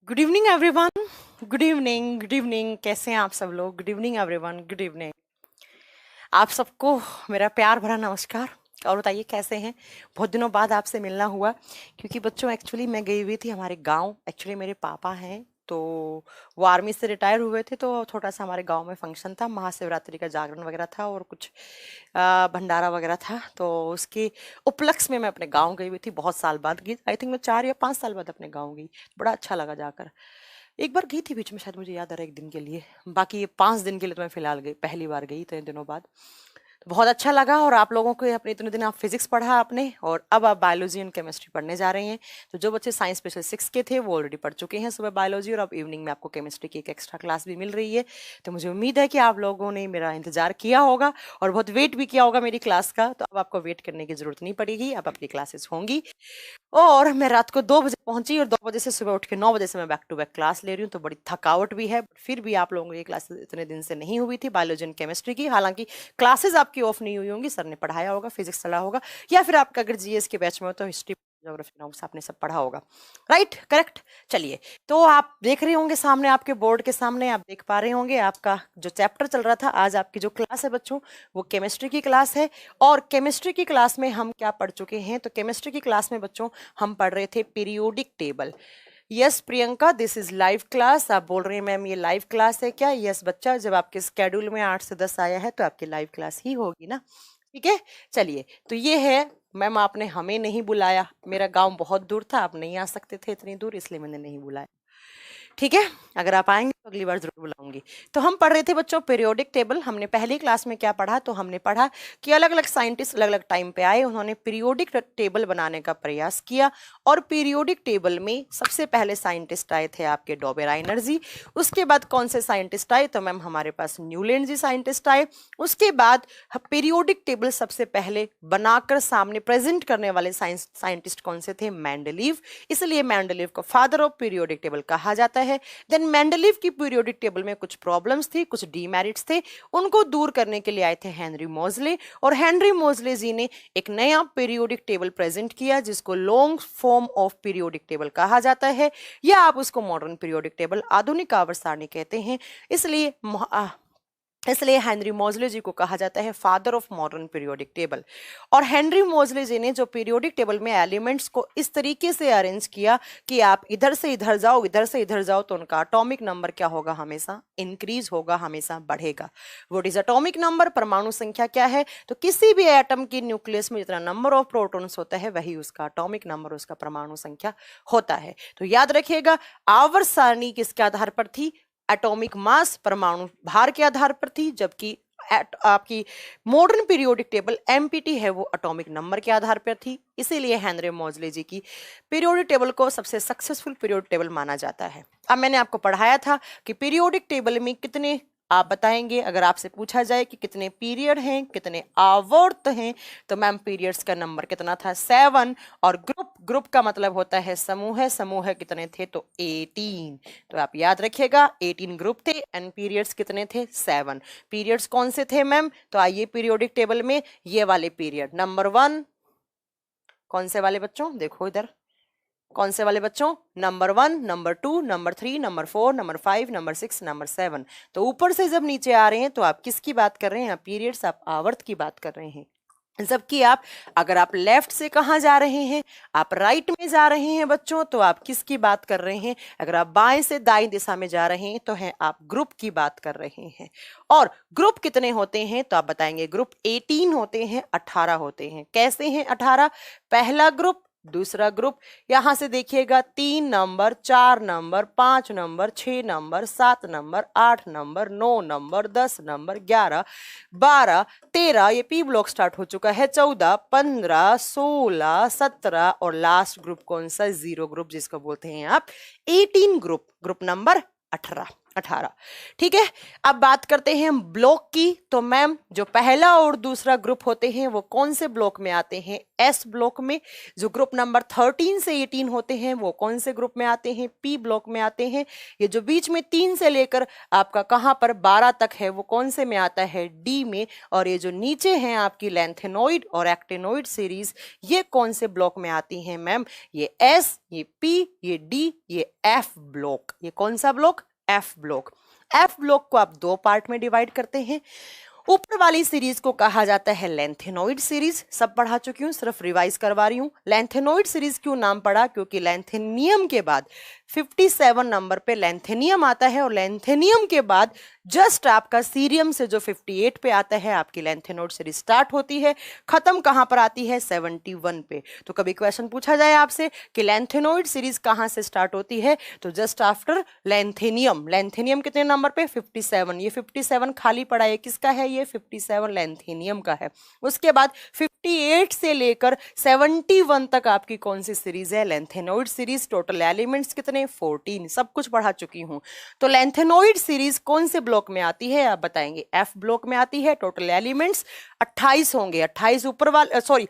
Good evening everyone. Good evening, कैसे हैं आप सब लोग? Good evening everyone, good evening. आप सबको मेरा प्यार भरा नमस्कार। और बताइए कैसे हैं? बहुत दिनों बाद आपसे मिलना हुआ, क्योंकि बच्चों एक्चुअली मैं गई हुई थी हमारे गांव। एक्चुअली मेरे पापा हैं तो वो आर्मी से रिटायर हुए थे, तो थोड़ा सा हमारे गांव में फंक्शन था, महाशिवरात्रि का जागरण वगैरह था और कुछ भंडारा वगैरह था। तो उसके उपलक्ष्य में मैं अपने गांव गई हुई थी। बहुत साल बाद गई, आई थिंक मैं 4 या 5 साल बाद अपने गांव गई। बड़ा अच्छा लगा जाकर। एक बार गई थी बीच में, शायद मुझे याद आ रहा है, 1 दिन के लिए। बाकी ये 5 दिन के लिए तो मैं फिलहाल गई, पहली बार गई इतने दिनों बाद। तो बहुत अच्छा लगा। और आप लोगों को अपने इतने दिन आप फिजिक्स पढ़ा आपने, और अब आप बायोलॉजी एंड केमिस्ट्री पढ़ने जा रहे हैं। तो जो बच्चे साइंस स्पेशल 6 के थे वो ऑलरेडी पढ़ चुके हैं सुबह बायोलॉजी, और अब इवनिंग में आपको केमिस्ट्री की एक एक्स्ट्रा क्लास भी मिल रही है। तो मुझे उम्मीद है कि आप लोगों ने मेरा इंतजार किया होगा और बहुत वेट भी किया होगा मेरी क्लास का। तो अब आपको वेट करने की जरूरत नहीं पड़ेगी, अब आपकी क्लासेस होंगी। और मैं रात को 2 बजे पहुंची और 2 बजे से सुबह उठ के 9 बजे से मैं बैक टू बैक क्लास ले रही हूँ। तो बड़ी थकावट भी है, फिर भी आप लोगों की क्लासेस इतने दिन से नहीं हुई थी बायोलॉजी एंड केमिस्ट्री की। हालांकि क्लासेस आपकी ऑफ नहीं हुई होंगी, सर ने पढ़ाया होगा, फिजिक्स चला होगा, या फिर आपका अगर जीएस के बैच में हो तो हिस्ट्री, ज्योग्राफी, नॉर्म्स आपने सब पढ़ा होगा। Right, correct. चलिए, तो आप देख रहे होंगे सामने, आपके बोर्ड के सामने आप देख पा रहे होंगे आपका जो चैप्टर चल रहा था। आज आपकी जो क्लास है बच्चों, वो केमिस्ट्री की क्लास है। और केमिस्ट्री की क्लास में हम क्या पढ़ चुके हैं? तो केमिस्ट्री की क्लास में बच्चों हम पढ़ रहे थे periodic table. Yes Priyanka, this is live class. आप बोल रहे हैं मैम ये लाइव क्लास है क्या? यस बच्चा, जब आपके स्केड्यूल में 8 से 10 आया है तो आपकी लाइव क्लास ही होगी ना। ठीक है, चलिए। तो ये है मैम, आपने हमें नहीं बुलाया, मेरा गांव बहुत दूर था, आप नहीं आ सकते थे इतनी दूर, इसलिए मैंने नहीं बुलाया। ठीक है, अगर आप आएंगे तो अगली बार जरूर बुलाऊंगी। तो हम पढ़ रहे थे बच्चों पीरियोडिक टेबल। हमने पहली क्लास में क्या पढ़ा? तो हमने पढ़ा कि अलग अलग साइंटिस्ट अलग अलग टाइम पे आए, उन्होंने पीरियोडिक टेबल बनाने का प्रयास किया। और पीरियोडिक टेबल में सबसे पहले साइंटिस्ट आए थे आपके डॉबेर एनर्जी। उसके बाद कौन से साइंटिस्ट आए? तो मैम हमारे पास न्यूलैंड जी साइंटिस्ट आए। उसके बाद पीरियोडिक टेबल सबसे पहले बनाकर सामने प्रेजेंट करने वाले साइंटिस्ट कौन से थे? मेंडलीव। इसलिए मेंडलीव को फादर ऑफ पीरियोडिक टेबल कहा जाता है। देन मेंडलीव की पीरियोडिक टेबल में कुछ प्रॉब्लम्स थी, कुछ डीमेरिट्स थे, उनको दूर करने के लिए आए थे हेनरी मोजले। और हेनरी मोजले जी ने एक नया पीरियोडिक टेबल प्रेजेंट किया, जिसको long form of periodic table कहा जाता है, या आप उसको मॉडर्न पीरियोडिक टेबल, आधुनिक आवर्त सारणी कहते हैं। इसलिए हेनरी मोजले जी को कहा जाता है father of modern periodic table. और हेनरी मोजले जी ने जो पीरियोडिक टेबल में एलिमेंट्स को इस तरीके से अरेंज किया कि आप इधर से इधर जाओ, इधर से इधर जाओ, तो उनका एटॉमिक नंबर क्या होगा? हमेशा इंक्रीज होगा, हमेशा बढ़ेगा। What is atomic number? परमाणु संख्या क्या है? तो किसी भी एटम की न्यूक्लियस में जितना नंबर ऑफ प्रोटॉन्स होता है वही उसका एटॉमिक नंबर, उसका परमाणु संख्या होता है। तो याद रखिएगा, आवर्त सारणी किसके आधार पर थी? एटॉमिक मास, परमाणु भार के आधार पर थी। जबकि आपकी मॉडर्न पीरियोडिक टेबल एमपीटी है, वो एटॉमिक नंबर के आधार पर थी। इसीलिए हेनरी मोजले जी की पीरियोडिक टेबल को सबसे सक्सेसफुल पीरियोडिक टेबल माना जाता है। अब मैंने आपको पढ़ाया था कि पीरियोडिक टेबल में कितने, आप बताएंगे अगर आपसे पूछा जाए कि कितने पीरियड हैं, कितने आवर्त हैं, तो मैम पीरियड्स का नंबर कितना था? 7। और ग्रुप का मतलब होता है समूह। समूह कितने थे? तो 18। तो आप याद रखिएगा 18 ग्रुप थे एंड पीरियड्स कितने थे? 7। पीरियड्स कौन से थे मैम? तो आइए पीरियोडिक टेबल में ये वाले पीरियड, नंबर 1 कौन से वाले बच्चों? देखो इधर, कौन से वाले बच्चों? Number 1, number 2, number 3, number 4, number 5, number 6, number 7। तो ऊपर से जब नीचे आ रहे हैं तो आप किसकी बात कर रहे हैं? आप पीरियड्स, आप आवर्त की बात कर रहे हैं। जबकि आप, अगर आप लेफ्ट से कहाँ जा रहे हैं? आप राइट में जा रहे हैं बच्चों, तो आप किसकी बात कर रहे हैं? अगर आप बाएं से दाएं दिशा में जा रहे हैं तो है आप ग्रुप की बात कर रहे हैं। और ग्रुप कितने होते हैं? तो आप बताएंगे ग्रुप 18 होते हैं, 18 होते हैं। कैसे हैं 18? पहला ग्रुप, दूसरा ग्रुप, यहां से देखिएगा 3 number, 4 number, 5 number, 6 number, 7 number, 8 number, 9 number, 10 number, 11, 12, 13, ये पी ब्लॉक स्टार्ट हो चुका है, 14, 15, 16, 17 और लास्ट ग्रुप कौन सा? जीरो ग्रुप, जिसको बोलते हैं आप 18 ग्रुप, ग्रुप नंबर 18। 18। ठीक है, अब बात करते हैं ब्लॉक की। तो मैम जो पहला और दूसरा ग्रुप होते हैं वो कौन से ब्लॉक में आते हैं? एस ब्लॉक में। जो ग्रुप नंबर 13 से 18 होते हैं वो कौन से ग्रुप में आते हैं? पी ब्लॉक में आते हैं। ये जो बीच में 3 से लेकर आपका कहां पर 12 तक है वो कौन से में आता है? डी में। और ये जो नीचे हैं आपकी लैंथेनोइड और एक्टिनोइड सीरीज, ये कौन से ब्लॉक में आती हैं मैम? ये एस, ये पी, ये डी, ये एफ ब्लॉक। ये कौन सा block? F block. F block को आप दो पार्ट में डिवाइड करते हैं। ऊपर वाली सीरीज को कहा जाता है लैंथेनोइड सीरीज। सब पढ़ा चुकी हूं, सिर्फ रिवाइज करवा रही हूं। लैंथेनोइड सीरीज क्यों नाम पड़ा? क्योंकि लैंथेनियम के बाद 57 नंबर पे लैंथेनियम आता है और लैंथेनियम के बाद जस्ट आपका सीरियम से जो 58 पे आता है आपकी लैंथेनोइड सीरीज स्टार्ट होती है। खत्म कहां पर आती है? 71 पे। तो कभी क्वेश्चन पूछा जाए आपसे कि लैंथेनोइड सीरीज कहां से स्टार्ट होती है, तो जस्ट आफ्टर लैंथेनियम। लैंथेनियम कितने नंबर पे? 57। ये 57 खाली पड़ा है, किसका है? ये 57 लैंथेनियम का है। उसके बाद 58 से लेकर 71 तक आपकी कौन सी सीरीज है? Lanthanoid series. टोटल एलिमेंट्स कितने? 14। सब कुछ पढ़ा चुकी हूं। तो लैंथेनोइड सीरीज कौन से ब्लॉक में आती है आप बताएंगे? एफ ब्लॉक में आती है। टोटल एलिमेंट्स 28 होंगे। 28 ऊपर वाले, सॉरी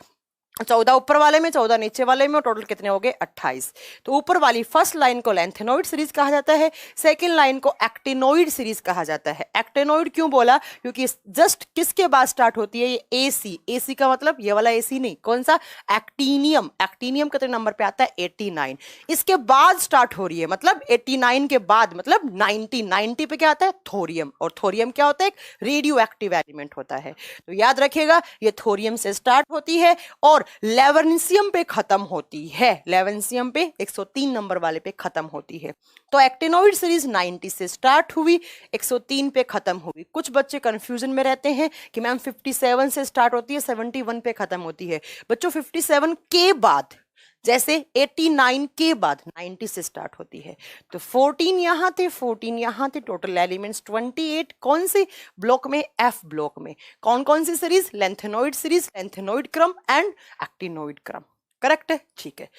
14 ऊपर वाले में, 14 नीचे वाले में, और टोटल कितने हो गए? 28। तो ऊपर वाली फर्स्ट लाइन को लैंथेनोइड सीरीज कहा जाता है, सेकंड लाइन को एक्टिनोइड सीरीज कहा जाता है। एक्टिनोइड क्यों बोला? क्योंकि जस्ट किसके बाद स्टार्ट होती है? ये एसी। एसी का मतलब ये वाला एसी नहीं, कौन सा? एक्टिनियम। एक्टिनियम कितने नंबर पे आता है? 89। इसके बाद स्टार्ट हो रही है, मतलब 89 के बाद, मतलब 90 पे क्या आता है? थोरियम। और थोरियम क्या होता है? एक रेडियो एक्टिव एलिमेंट होता है। तो याद रखिएगा, ये थोरियम से स्टार्ट होती है और लेवेंसियम पे खत्म होती है। लेवेंसियम पे 103 नंबर वाले पे खत्म होती है। तो एक्टिनोइड सीरीज 90 से स्टार्ट हुई, 103 पे खत्म हुई। कुछ बच्चे कंफ्यूजन में रहते हैं कि मैम 57 से स्टार्ट होती है, 71 पे खत्म होती है। बच्चों 57 के बाद, जैसे 89 के बाद 90 से स्टार्ट होती है। तो 14 यहां थे, 14 यहां थे। Total elements 28। कौन से ब्लॉक में? एफ ब्लॉक में। कौन कौन सी सीरीज? लैंथेनोइड सीरीज, लैंथेनोइड क्रम एंड एक्टिनोइड क्रम। करेक्ट है, ठीक है।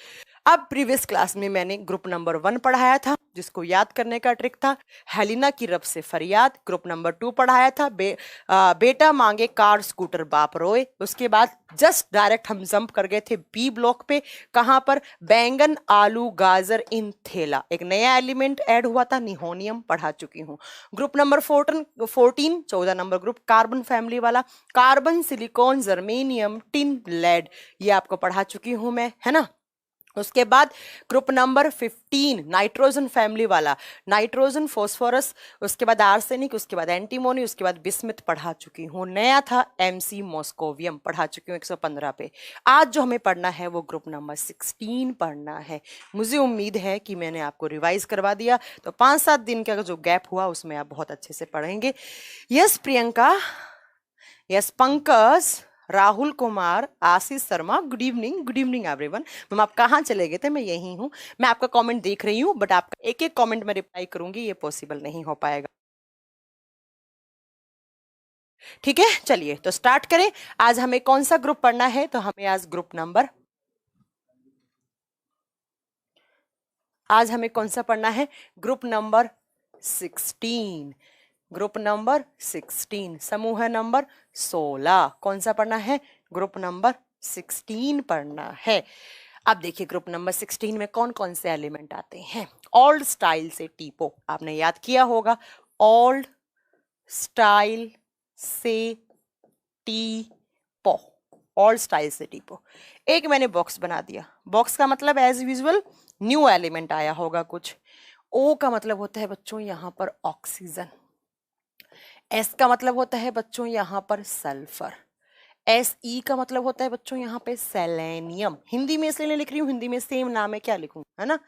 अब प्रीवियस क्लास में मैंने ग्रुप नंबर 1 पढ़ाया था, जिसको याद करने का ट्रिक था हेलिना की रब से फरियाद। ग्रुप नंबर 2 पढ़ाया था बेटा मांगे कार स्कूटर बाप रोए। उसके बाद जस्ट डायरेक्ट हम जंप कर गए थे बी ब्लॉक पे। कहां पर? बैंगन आलू गाजर इन थेला। एक नया एलिमेंट ऐड हुआ था, निहोनियम, पढ़ा चुकी हूं। Group number 14 14 number group, carbon family वाला, carbon silicon germanium tin lead, ये आपको पढ़ा चुकी हूं मैं, है ना। उसके बाद ग्रुप नंबर 15 नाइट्रोजन फैमिली वाला, नाइट्रोजन फॉस्फोरस, उसके बाद आर्सेनिक, उसके बाद एंटीमोनी, उसके बाद बिस्मिथ पढ़ा चुकी हूँ। नया था एमसी मॉस्कोवियम, पढ़ा चुकी हूँ 115 पे। आज जो हमें पढ़ना है वो ग्रुप नंबर 16 पढ़ना है। मुझे उम्मीद है कि मैंने आपको रिवाइज करवा दिया, तो 5-7 दिन का जो गैप हुआ उसमें आप बहुत अच्छे से पढ़ेंगे। Yes Priyanka, yes Pankaj, Rahul Kumar, Ashish Sharma, good evening. Good evening everyone. Ma'am आप कहाँ चले गए थे? मैं यही हूँ। मैं आपका कमेंट देख रही हूँ, बट आपका एक एक कमेंट में रिप्लाई करूंगी, ये पॉसिबल नहीं हो पाएगा। ठीक है, चलिए तो स्टार्ट करें। आज हमें कौन सा ग्रुप पढ़ना है? तो हमें आज हमें कौन सा पढ़ना है? Group number 16। ग्रुप नंबर 16, समूह नंबर 16। कौन सा पढ़ना है? ग्रुप नंबर 16 पढ़ना है। अब देखिए ग्रुप नंबर 16 में कौन कौन से एलिमेंट आते हैं। ओल्ड स्टाइल से टीपो, आपने याद किया होगा। ओल्ड स्टाइल से टीपो, ओल्ड स्टाइल से टीपो। एक मैंने बॉक्स बना दिया। बॉक्स का मतलब एज यूजुअल न्यू एलिमेंट आया होगा कुछ। ओ का मतलब होता है बच्चों यहां पर ऑक्सीजन। एस का मतलब होता है बच्चों यहां पर सल्फर। एस ई का मतलब होता है बच्चों यहाँ पे सेलेनियम। हिंदी में इसलिए नहीं लिख रही हूँ, हिंदी में सेम नाम है, क्या लिखूं, है ना।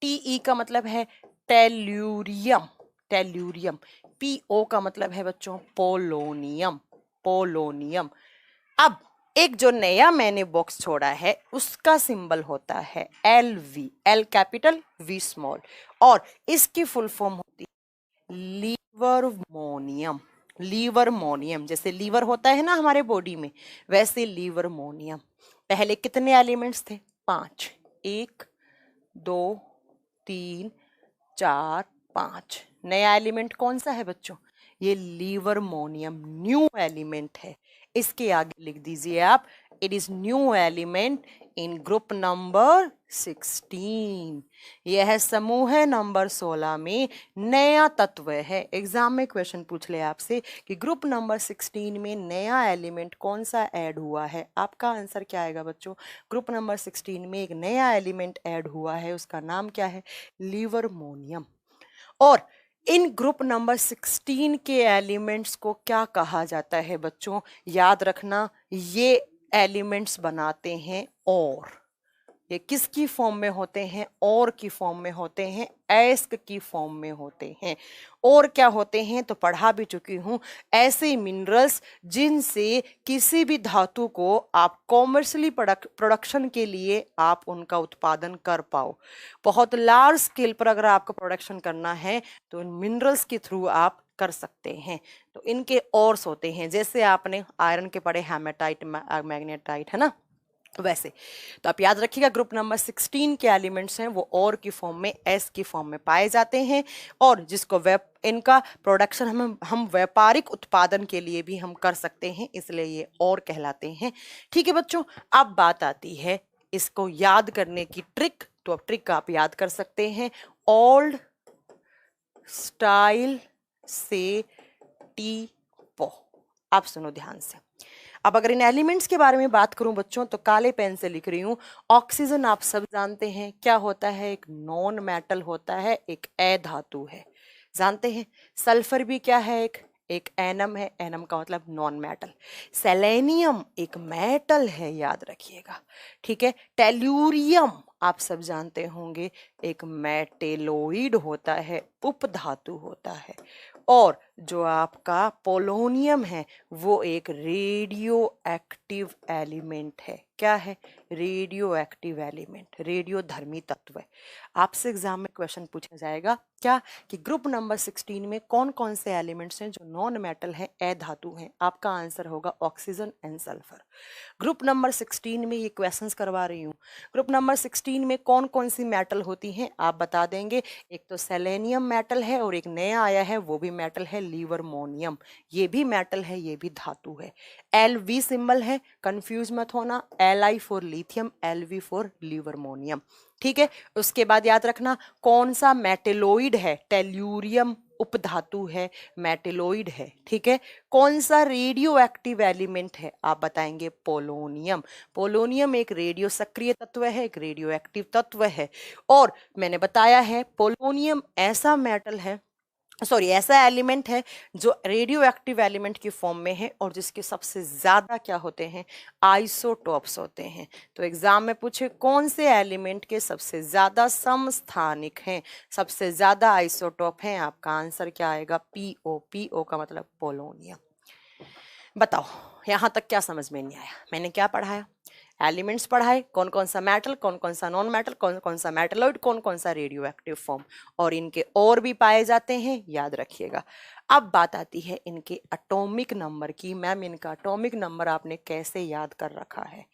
टी ई का मतलब है टेल्यूरियम, टेल्यूरियम। पी ओ का मतलब है बच्चों पोलोनियम, पोलोनियम। अब एक जो नया मैंने बॉक्स छोड़ा है उसका सिंबल होता है L V, L capital V small, और इसकी फुल फॉर्म होती है लीवरमोनियम। लीवरमोनियम, जैसे लीवर होता है ना हमारे बॉडी में, वैसे लीवरमोनियम। पहले कितने एलिमेंट्स थे? 5। 1 2 3 4 5। नया एलिमेंट कौन सा है बच्चों? ये लिवर्मोनियम न्यू एलिमेंट है। इसके आगे लिख दीजिए आप, it is new element in group number 16। यह समूह है नंबर 16 में नया तत्व है। एग्जाम में क्वेश्चन पूछ ले आपसे कि ग्रुप नंबर 16 में नया एलिमेंट कौन सा ऐड हुआ है, आपका आंसर क्या आएगा बच्चों? ग्रुप नंबर 16 में एक नया एलिमेंट ऐड हुआ है, उसका नाम क्या है? लिवर्मोनियम। और इन ग्रुप नंबर 16 के एलिमेंट्स को क्या कहा जाता है बच्चों? याद रखना, ये एलिमेंट्स बनाते हैं और। ये किसकी फॉर्म में होते हैं? और की फॉर्म में होते हैं, एस्क की फॉर्म में होते हैं। और क्या होते हैं तो पढ़ा भी चुकी हूं, ऐसे मिनरल्स जिनसे किसी भी धातु को आप कॉमर्शियली प्रोडक्शन के लिए आप उनका उत्पादन कर पाओ। बहुत लार्ज स्केल पर अगर आपको प्रोडक्शन करना है तो इन मिनरल्स के थ्रू आप कर सकते हैं। तो इनके ओर्स होते हैं, जैसे आपने आयरन के पढ़े हेमेटाइट, मैग्नेटाइट, है ना, वैसे। तो आप याद रखिएगा, ग्रुप नंबर 16 के एलिमेंट्स हैं वो और की फॉर्म में, एस की फॉर्म में पाए जाते हैं, और जिसको इनका प्रोडक्शन हम व्यापारिक उत्पादन के लिए भी हम कर सकते हैं, इसलिए ये और कहलाते हैं। ठीक है बच्चों, अब बात आती है इसको याद करने की ट्रिक। तो अब ट्रिक आप याद कर सकते हैं, ओल्ड स्टाइल से टी पो। आप सुनो ध्यान से। अब अगर इन एलिमेंट्स के बारे में बात करूं बच्चों, तो काले पेन से लिख रही हूं। ऑक्सीजन आप सब जानते हैं क्या होता है? एक नॉन मेटल होता है, एक अधातु है, जानते हैं। सल्फर भी क्या है? एक एनम है, एनम का मतलब नॉन मेटल। सेलेनियम एक मेटल है, याद रखिएगा, ठीक है। टेल्यूरियम आप सब जानते होंगे, एक मेटेलोइड होता है, उपधातु होता है। और जो आपका पोलोनियम है वो एक रेडियो एक्टिव एलिमेंट है। क्या है? रेडियो एक्टिव एलिमेंट, रेडियो धर्मी तत्व है। आपसे एग्जाम में क्वेश्चन पूछा जाएगा क्या कि ग्रुप नंबर 16 में कौन कौन से एलिमेंट्स हैं जो नॉन मेटल हैं, अधातु हैं? आपका आंसर होगा oxygen and sulphur. Group number 16 में ये क्वेश्चंस करवा रही हूँ। ग्रुप नंबर 16 में कौन कौन सी मेटल होती हैं आप बता देंगे। एक तो सेलेनियम मेटल है, और एक नया आया है वो भी मेटल है, लिवर्मोनियम। ये भी मेटल है, ये भी धातु है। LV सिंबल है, कंफ्यूज मत होना, Li for lithium, LV for livermorium. ठीक है, उसके बाद याद रखना कौन सा मेटेलोइड है, टेल्यूरियम उपधातु है, मेटेलोइड है। ठीक है, कौन सा रेडियो एक्टिव एलिमेंट है आप बताएंगे, पोलोनियम। पोलोनियम एक रेडियो सक्रिय तत्व है, एक रेडियो एक्टिव तत्व है। और मैंने बताया है पोलोनियम ऐसा मेटल है, सॉरी ऐसा एलिमेंट है जो रेडियो एक्टिव एलिमेंट की फॉर्म में है, और जिसके सबसे ज्यादा क्या होते हैं, आइसोटोप्स होते हैं। तो एग्जाम में पूछे कौन से एलिमेंट के सबसे ज्यादा समस्थानिक हैं, सबसे ज्यादा आइसोटोप हैं, आपका आंसर क्या आएगा, PO। PO का मतलब पोलोनियम। बताओ यहां तक क्या समझ में नहीं आया? मैंने क्या पढ़ाया? एलिमेंट्स पढ़ाए, कौन कौन सा मेटल, कौन कौन सा नॉन मेटल, कौन कौन सा मेटलॉइड, कौन कौन सा रेडियो एक्टिव फॉर्म, और इनके और भी पाए जाते हैं, याद रखिएगा। अब बात आती है इनके एटॉमिक नंबर की। मैम इनका एटॉमिक नंबर आपने कैसे याद कर रखा है?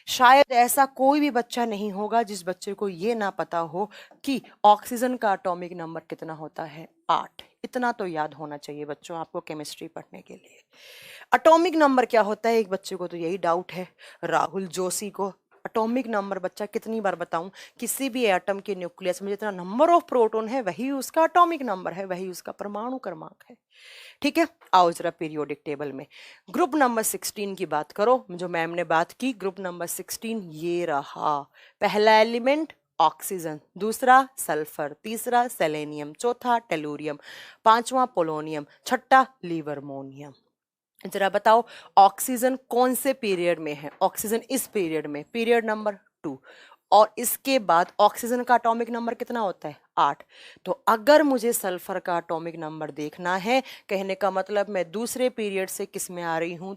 शायद ऐसा कोई भी बच्चा नहीं होगा जिस बच्चे को ये ना पता हो कि ऑक्सीजन का एटॉमिक नंबर कितना होता है, 8। इतना तो याद होना चाहिए बच्चों आपको केमिस्ट्री पढ़ने के लिए। एटॉमिक नंबर क्या होता है, एक बच्चे को तो यही डाउट है, राहुल जोशी को। एटॉमिक नंबर बच्चा कितनी बार बताऊं, किसी भी एटम के न्यूक्लियस में जितना नंबर ऑफ प्रोटॉन है वही उसका एटॉमिक नंबर है, वही उसका परमाणु क्रमांक है। ठीक है, आओ जरा पीरियोडिक टेबल में ग्रुप नंबर 16 की बात करो, जो मैम ने बात की। ग्रुप नंबर 16 ये रहा। पहला एलिमेंट ऑक्सीजन, दूसरा सल्फर, तीसरा सेलेनियम, चौथा टेलूरियम, पांचवा पोलोनियम, छठा लिवर्मोनियम। जरा बताओ ऑक्सीजन कौन से पीरियड में है? ऑक्सीजन इस पीरियड में, पीरियड नंबर 2। और इसके बाद ऑक्सीजन का एटॉमिक नंबर कितना होता है, 8। तो अगर मुझे सल्फर का एटॉमिक नंबर देखना है, कहने का मतलब मैं दूसरे पीरियड से किस में आ रही हूं,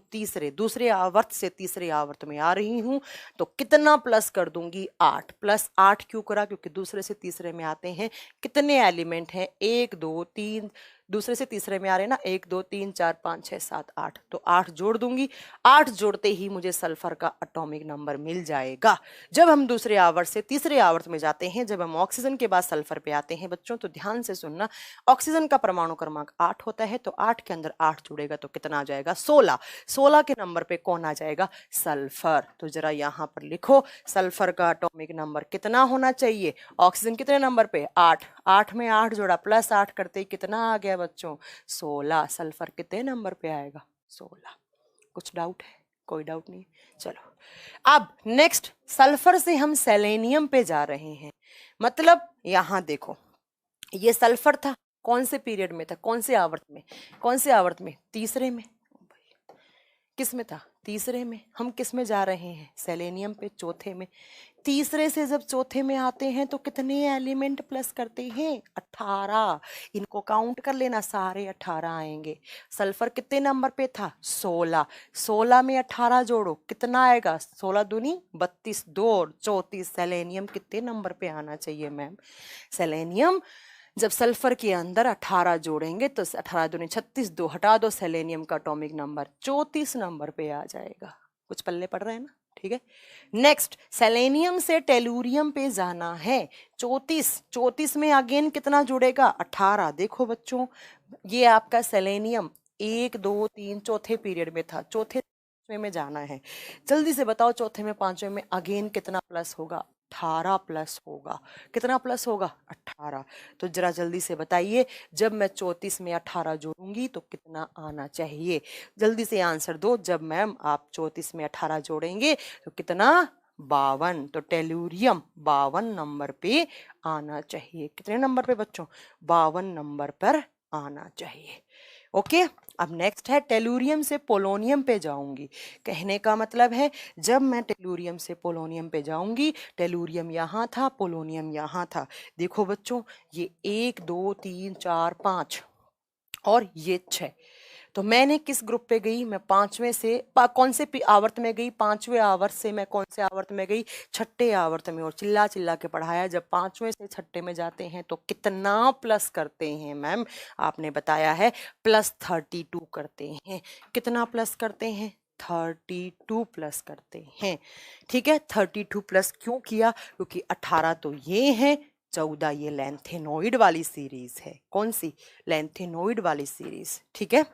दूसरे आवर्त से तीसरे आवर्त में आ रही हूं, तो कितना प्लस कर दूंगी, 8। प्लस 8 क्यों करा? क्योंकि दूसरे से तीसरे में आते हैं कितने एलिमेंट हैं, 1 2 3, दूसरे से तीसरे में आ रहे हैं ना, 1 2 3 4 5 6 7 8, तो 8 जोड़ दूंगी। 8 जोड़ते ही मुझे सल्फर का एटॉमिक नंबर मिल जाएगा। जब हम दूसरे आवर्त से तीसरे आवर्त में जाते हैं, जब हम ऑक्सीजन के बाद सल्फर पे आते हैं बच्चों, तो ध्यान से सुनना। ऑक्सीजन का परमाणु क्रमांक 8 होता है, तो 8 के अंदर 8 जुड़ेगा तो कितना आ जाएगा? 16। 16 के नंबर पे कौन आ जाएगा? सल्फर। तो जरा यहाँ पर लिखो, सल्फर का एटॉमिक नंबर कितना होना चाहिए? ऑक्सीजन कितने नंबर पे? 8। 8 में 8 जोड़ा प्लस 8 करते ही कितना आ गया बच्चों? 16। सल्फर कितने नंबर पे आएगा? 16। कुछ डाउट है? कोई डाउट नहीं? चलो, अब नेक्स्ट सल्फर से हम सेलेनियम पे जा रहे हैं। मतलब यहां देखो, ये सल्फर था, कौन से पीरियड में था? कौन से आवर्त में? कौन से आवर्त में? तीसरे में। किस में था? तीसरे में। हम किस में जा रहे हैं? सेलेनियम पे, चौथे में। तीसरे से जब चौथे में आते हैं तो कितने एलिमेंट प्लस करते हैं? 18। इनको काउंट कर लेना, सारे 18 आएंगे। सल्फर कितने नंबर पे था? 16। 16 में 18 जोड़ो, कितना आएगा? 16 दूनी 32, 2 और 34। सेलेनियम कितने नंबर पे आना चाहिए मैम? सेलेनियम जब सल्फर के अंदर 18 जोड़ेंगे तो 18 दूनी 36, 2 हटा दो, सेलेनियम का एटॉमिक नंबर 34 नंबर पे आ जाएगा। कुछ पल्ले पड़ रहे हैं ना? ठीक है। नेक्स्ट सेलेनियम से टेलुरियम पे जाना है। 34। 34 में अगेन कितना जुड़ेगा? 18। देखो बच्चों, ये आपका सेलेनियम 1 2 3 चौथे पीरियड में था, चौथे में जाना है। जल्दी से बताओ, चौथे में पांचवें में अगेन कितना प्लस होगा? 18 प्लस होगा। कितना प्लस होगा? 18। तो जरा जल्दी से बताइए, जब मैं 34 में 18 जोड़ूंगी तो कितना आना चाहिए? जल्दी से आंसर दो। जब मैम आप 34 में 18 जोड़ेंगे तो कितना? 52। तो टेलुरियम 52 नंबर पे आना चाहिए। कितने नंबर पे बच्चों? 52 नंबर पर आना चाहिए। ओके। अब नेक्स्ट है टेलुरियम से पोलोनियम पे जाऊंगी। कहने का मतलब है, जब मैं टेलुरियम से पोलोनियम पे जाऊंगी, टेलुरियम यहाँ था, पोलोनियम यहाँ था। देखो बच्चों, ये 1 2 3 4 5 और ये 6। तो मैंने किस ग्रुप पे गई? मैं पांचवें से कौन से आवर्त में गई? पांचवें आवर्त से मैं कौन से आवर्त में गई? छठे आवर्त में। और चिल्ला चिल्ला के पढ़ाया, जब पांचवें से छठे में जाते हैं तो कितना प्लस करते हैं मैम? आपने बताया है +32 करते हैं। कितना प्लस करते हैं? 32 प्लस करते हैं। ठीक है। 32 प्लस क्यों किया? क्योंकि 18 तो ये है, 14 ये लेंथेनोइड वाली सीरीज है। कौन सी? लेंथेनोइड वाली सीरीज। ठीक है।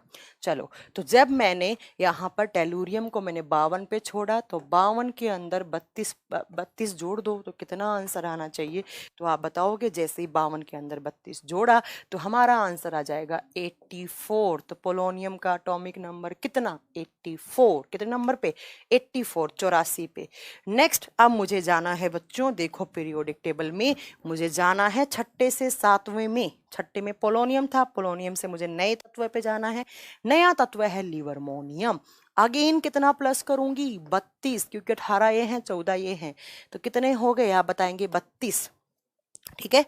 चलो, तो जब मैंने यहाँ पर टेलुरियम को मैंने 52 पे छोड़ा तो 52 के अंदर 32 जोड़ दो तो कितना आंसर आना चाहिए? तो आप बताओगे, जैसे ही 52 के अंदर 32 जोड़ा तो हमारा आंसर आ जाएगा 84। तो पोलोनियम का एटॉमिक नंबर कितना? 84। कितने नंबर पे? 84, 84 पे। नेक्स्ट अब मुझे जाना है बच्चों, देखो पीरियोडिक टेबल में मुझे जाना है छठे से सातवें में। छठे में पोलोनियम था, पोलोनियम से मुझे नए तत्व पे जाना है। नया तत्व है लिवर्मोनियम। अगेन कितना प्लस करूंगी? 32, क्योंकि 18 ये हैं, 14 ये हैं, तो कितने हो गए आप बताएंगे? 32। ठीक है।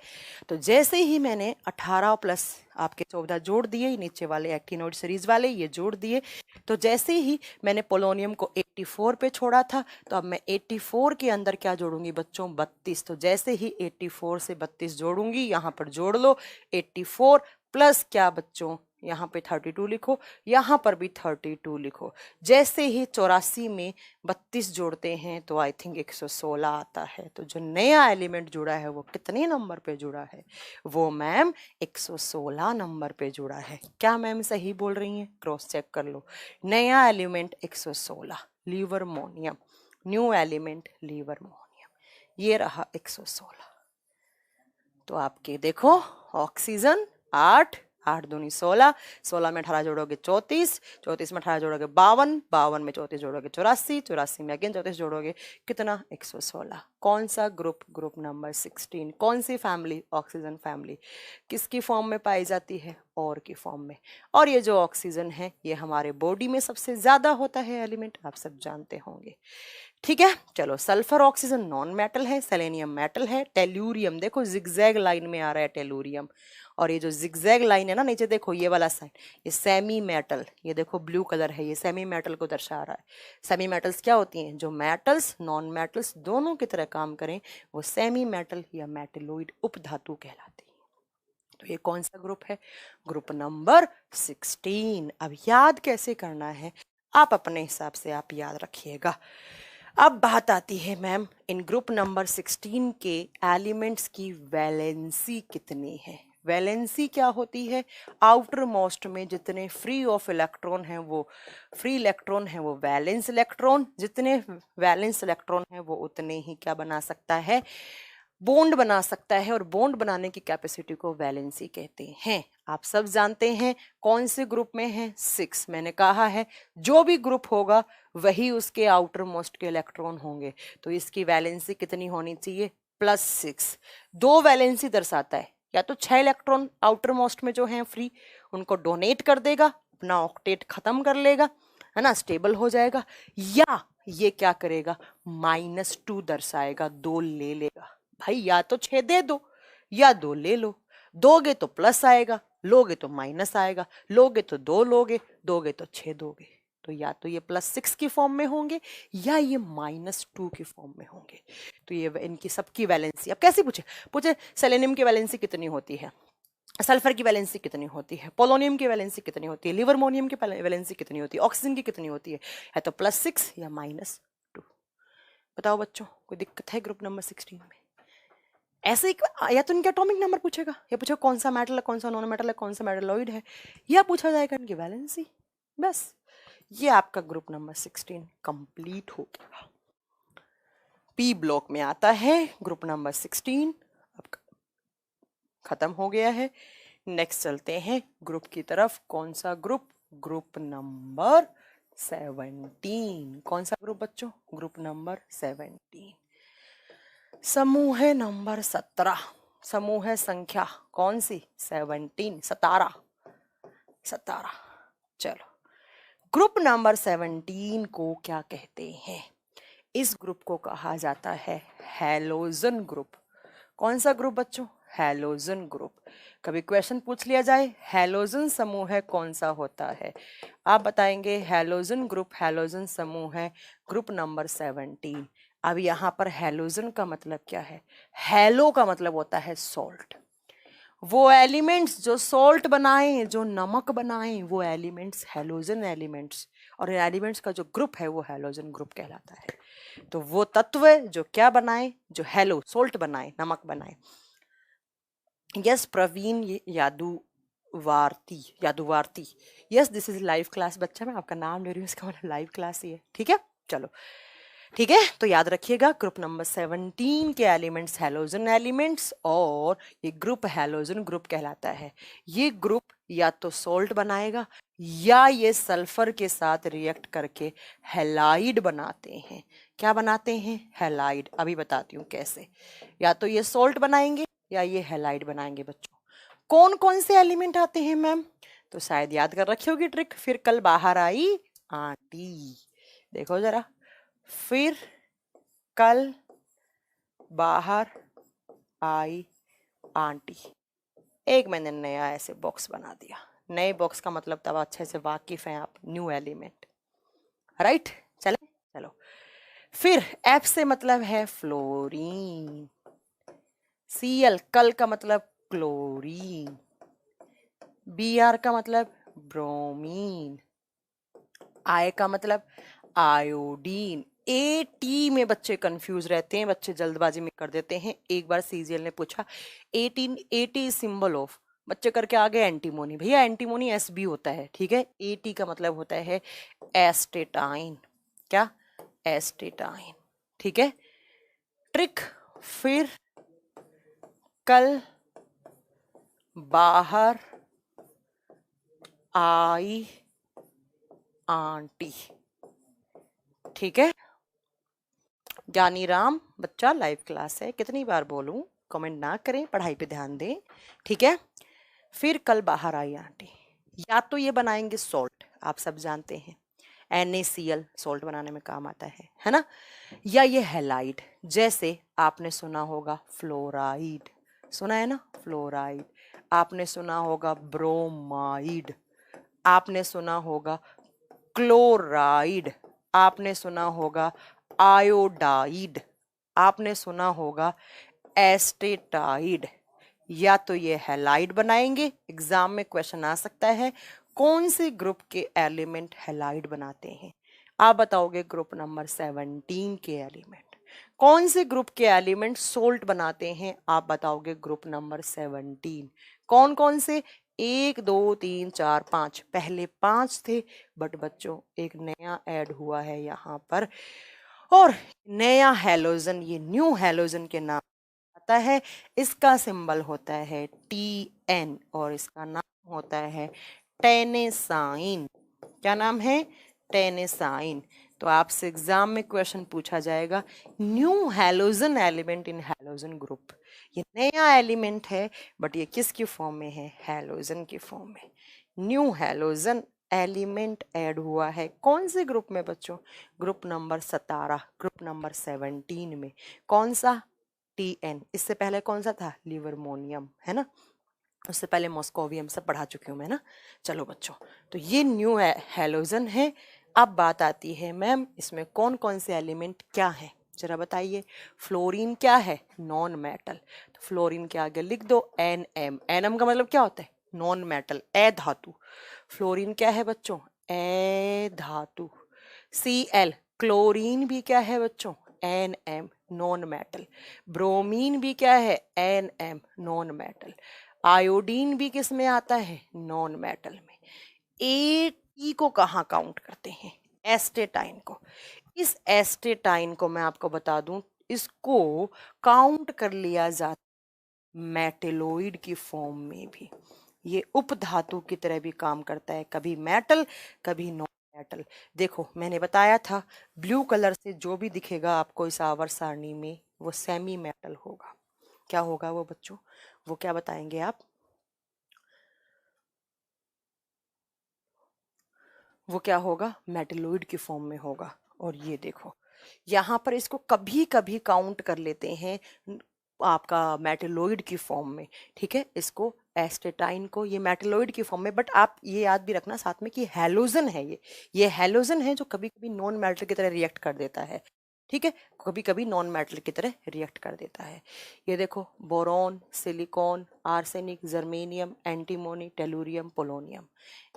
तो जैसे ही मैंने 18 प्लस आपके 14 जोड़ दिए, नीचे वाले एक्टिनोइड सीरीज वाले ये जोड़ दिए, तो जैसे ही मैंने पोलोनियम को 84 पे छोड़ा था, तो अब मैं 84 के अंदर क्या जोड़ूंगी बच्चों? 32। तो जैसे ही 84 से 32 जोड़ूंगी, यहाँ पर जोड़ लो 84 प्लस क्या बच्चों? यहाँ पे 32 लिखो, यहाँ पर भी 32 लिखो। जैसे ही 84 में 32 जोड़ते हैं तो आई थिंक 116 आता है। तो जो नया एलिमेंट जुड़ा है वो कितने नंबर पे जुड़ा है? वो मैम 116 नंबर पे जुड़ा है। क्या मैम सही बोल रही हैं? क्रॉस चेक कर लो। नया एलिमेंट 116, लिवर्मोनियम। न्यू एलिमेंट लिवर्मोनियम, ये रहा 116। तो आपके देखो, ऑक्सीजन 8, 8 दूनी 16, 16 में 18 जोड़ोगे 34, 34 में 18 जोड़ोगे 52, 52 में 34 जोड़ोगे 84, 84 में अगेन 34 जोड़ोगे कितना? 116। कौन सा ग्रुप? Group number 16। कौन सी फैमिली? Oxygen family. किसकी फॉर्म में पाई जाती है? और की फॉर्म में। और ये जो ऑक्सीजन है ये हमारे बॉडी में सबसे ज्यादा होता है एलिमेंट, आप सब जानते होंगे। ठीक है। चलो, सल्फर ऑक्सीजन नॉन मेटल है, सेलेनियम मेटल है। टेलुरियम देखो जिगजैग लाइन में आ रहा है टेलुरियम, और ये जो जिगजैग लाइन है ना नीचे देखो, ये वाला साइन, ये सेमी मेटल, ये देखो ब्लू कलर है, ये सेमी मेटल को दर्शा रहा है। सेमी मेटल्स क्या होती हैं? जो मेटल्स नॉन मेटल्स दोनों की तरह काम करें वो सेमी मेटल या मेटलोइड उपधातु कहलाती है। तो ये कौन सा ग्रुप है? Group number 16। अब याद कैसे करना है आप अपने हिसाब से आप याद रखिएगा। अब बात आती है मैम इन ग्रुप नंबर 16 के एलिमेंट्स की वैलेंसी कितनी है। वैलेंसी क्या होती है? आउटर मोस्ट में जितने फ्री ऑफ इलेक्ट्रॉन हैं वो फ्री इलेक्ट्रॉन हैं वो वैलेंस इलेक्ट्रॉन, जितने वैलेंस इलेक्ट्रॉन हैं वो उतने ही क्या बना सकता है? बॉन्ड बना सकता है। और बॉन्ड बनाने की कैपेसिटी को वैलेंसी कहते हैं। आप सब जानते हैं कौन से ग्रुप में है? 6। मैंने कहा है जो भी ग्रुप होगा वही उसके आउटर मोस्ट के इलेक्ट्रॉन होंगे, तो इसकी वैलेंसी कितनी होनी चाहिए? +6। दो वैलेंसी दर्शाता है, या तो 6 इलेक्ट्रॉन आउटर मोस्ट में जो हैं फ्री उनको डोनेट कर देगा, अपना ऑक्टेट खत्म कर लेगा, है ना, स्टेबल हो जाएगा, या ये क्या करेगा? -2 दर्शाएगा, 2 ले लेगा। भाई या तो 6 दे दो या 2 ले लो। दोगे तो प्लस आएगा, लोगे तो माइनस आएगा, लोगे तो 2 लोगे, दोगे तो 6 दोगे। तो या तो ये +6 की फॉर्म में होंगे या ये -2 की फॉर्म में होंगे। तो ये इनकी सबकी वैलेंसी अब कैसे पूछे? पूछे सेलेनियम की वैलेंसी कितनी होती है, सल्फर की वैलेंसी कितनी होती है, पोलोनियम की वैलेंसी कितनी होती है, लिवर्मोनियम की वैलेंसी कितनी होती है, ऑक्सीजन की कितनी होती है तो +6 या -2। बताओ बच्चों, कोई दिक्कत है ग्रुप नंबर 16 में? ऐसे ही या तो इनके एटॉमिक नंबर पूछेगा, या पूछेगा कौन सा मेटल है, कौन सा नॉन मेटल है, कौन सा मेटलॉइड है, या पूछा जाएगा इनकी वैलेंसी। बस ये आपका ग्रुप नंबर 16 कंप्लीट हो गया। पी ब्लॉक में आता है ग्रुप नंबर 16 अब खत्म हो गया है। नेक्स्ट चलते हैं ग्रुप की तरफ। कौन सा ग्रुप? Group number 17। कौन सा ग्रुप बच्चों? Group number 17। समूह है नंबर 17। समूह है संख्या कौन सी? 17, 17। चलो, ग्रुप नंबर 17 को क्या कहते हैं? इस ग्रुप को कहा जाता है हैलोजन ग्रुप। कौन सा ग्रुप बच्चों? Halogen group. कभी क्वेश्चन पूछ लिया जाए हैलोजन समूह है कौन सा होता है, आप बताएंगे हैलोजन ग्रुप, हैलोजन समूह है ग्रुप नंबर 17। अब यहाँ पर हैलोजन का मतलब क्या है? हैलो का मतलब होता है सॉल्ट। वो एलिमेंट्स जो सॉल्ट बनाए, जो नमक बनाए, वो एलिमेंट्स हैलोजन एलिमेंट्स, और एलिमेंट्स का जो ग्रुप है वो हैलोजन ग्रुप कहलाता है। तो वो तत्व जो क्या बनाए? जो हैलो सॉल्ट बनाए, नमक बनाए। Yes Praveen Yaduvarti. Yes this is live class. बच्चा मैं आपका नाम ले रही हूँ, इसका मतलब लाइव क्लास ही है, ठीक है। चलो ठीक है, तो याद रखिएगा ग्रुप नंबर 17 के एलिमेंट्स हैलोजन एलिमेंट्स, और ये ग्रुप हैलोजन ग्रुप कहलाता है। ये ग्रुप या तो सोल्ट बनाएगा या ये सल्फर के साथ रिएक्ट करके हैलाइड बनाते हैं। क्या बनाते हैं? हैलाइड। अभी बताती हूँ कैसे। या तो ये सोल्ट बनाएंगे या ये हैलाइड बनाएंगे। बच्चों कौन कौन से एलिमेंट आते हैं मैम? तो शायद याद कर रखी होगी ट्रिक, फिर कल बाहर आई आंटी। देखो जरा, फिर कल बाहर आई आंटी। एक मैंने नया ऐसे बॉक्स बना दिया। नए बॉक्स का मतलब तब अच्छे से वाकिफ हैं आप, न्यू एलिमेंट, राइट। चलो फिर एफ से मतलब है फ्लोरीन, Cl कल का मतलब क्लोरीन, Br का मतलब ब्रोमीन, I का मतलब आयोडीन। AT में बच्चे कंफ्यूज रहते हैं, बच्चे जल्दबाजी में कर देते हैं। एक बार CGL ने पूछा 18 AT सिंबल ऑफ, बच्चे करके आ गए एंटीमोनी। भैया एंटीमोनी SB होता है, ठीक है। AT का मतलब होता है एस्टेटाइन। क्या? एस्टेटाइन, ठीक है। ट्रिक, फिर कल बाहर आई आंटी, ठीक है। ज्ञानी राम बच्चा लाइव क्लास है, कितनी बार बोलूं? कमेंट ना करें, पढ़ाई पे ध्यान दें, ठीक है। फिर कल बाहर आई आंटी। या तो ये बनाएंगे सॉल्ट, आप सब जानते हैं NaCl सॉल्ट बनाने में काम आता है ना, या ये हैलाइड, जैसे आपने सुना होगा फ्लोराइड, सुना है ना फ्लोराइड, आपने सुना होगा ब्रोमाइड, आपने सुना होगा क्लोराइड, आपने सुना होगा आयोडाइड, आपने सुना होगा एस्टेटाइड। या तो ये हैलाइड बनाएंगे, एग्जाम में क्वेश्चन आ सकता है कौन से ग्रुप के एलिमेंट हैलाइड बनाते हैं। आप बताओगे ग्रुप नंबर 17 के एलिमेंट। कौन से ग्रुप के एलिमेंट सोल्ट बनाते हैं? आप बताओगे ग्रुप नंबर 17। कौन कौन से? 1 2 3 4 5। पहले 5 थे, बट बच्चों एक नया ऐड हुआ है यहाँ पर, और नया हैलोजन, ये न्यू हैलोजन के नाम आता है। इसका सिंबल होता है Tn और इसका नाम होता है टेनेसाइन। क्या नाम है? टेनेसाइन। तो आपसे एग्जाम में क्वेश्चन पूछा जाएगा, new halogen element in halogen group. ये नया एलिमेंट है, बट ये किसकी फॉर्म में है? हैलोजन की फॉर्म में। न्यू हैलोजन एलिमेंट ऐड हुआ है कौन से ग्रुप में बच्चों? ग्रुप नंबर 17, ग्रुप नंबर 17 में। कौन सा? Tn। इससे पहले कौन सा था? लिवर्मोनियम, है ना। उससे पहले मॉस्कोवियम सब पढ़ा चुकी हूँ मैं ना। चलो बच्चों, तो ये न्यू हैलोजन है। अब बात आती है मैम इसमें कौन कौन से एलिमेंट क्या है, जरा बताइए। फ्लोरीन क्या है? Non metal. तो फ्लोरीन के आगे लिख दो Nm। Nm का मतलब क्या होता है? नॉन मेटल, ए धातु। फ्लोरीन क्या है बच्चों? ए धातु। Cl, क्लोरीन भी क्या है बच्चों? Nm, non metal. ब्रोमीन भी क्या है? Nm, non metal. आयोडीन भी किस में आता है? नॉन मेटल में। At को कहाँ काउंट करते हैं? एस्टेटाइन को। इस एस्टेटाइन को मैं आपको बता दूं, इसको काउंट कर लिया जाता मेटेलोइड की फॉर्म में भी। ये उपधातु की तरह भी काम करता है, कभी मेटल कभी नॉन मेटल। देखो मैंने बताया था, ब्लू कलर से जो भी दिखेगा आपको इस आवर्त सारणी में वो सेमी मेटल होगा। क्या होगा वो बच्चों? वो क्या बताएंगे आप? वो क्या होगा? मेटलोइड की फॉर्म में होगा। और ये देखो यहाँ पर इसको कभी कभी काउंट कर लेते हैं आपका मेटलोइड की फॉर्म में, ठीक है। इसको एस्टेटाइन को ये मेटलोइड की फॉर्म में, बट आप ये याद भी रखना साथ में कि हैलोजन है ये हैलोजन है जो कभी कभी नॉन मेटल की तरह रिएक्ट कर देता है, ठीक है। कभी कभी नॉन मेटल की तरह रिएक्ट कर देता है। ये देखो boron, silicon, arsenic, germanium, antimony, tellurium, polonium.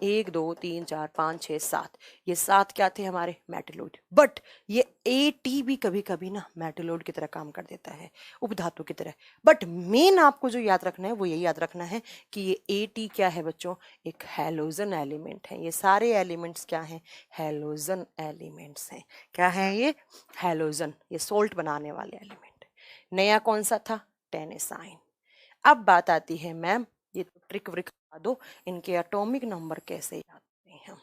1 2 3 4 5 6 7, ये 7 क्या थे हमारे? मेटलोइड। बट ये At भी कभी कभी ना मेटलोइड की तरह काम कर देता है, उपधातु की तरह। बट मेन आपको जो याद रखना है वो यही याद रखना है कि ये At क्या है बच्चों? एक हैलोजन एलिमेंट है। ये सारे एलिमेंट्स क्या हैं? हैलोजन एलिमेंट्स हैं। क्या है ये? हैलोजन, ये सोल्ट बनाने वाले एलिमेंट। नया कौन सा था? टेनेसाइन। अब बात आती है मैम, ये तो ट्रिक व्रिक बता दो, इनके एटॉमिक नंबर कैसे याद करते हैं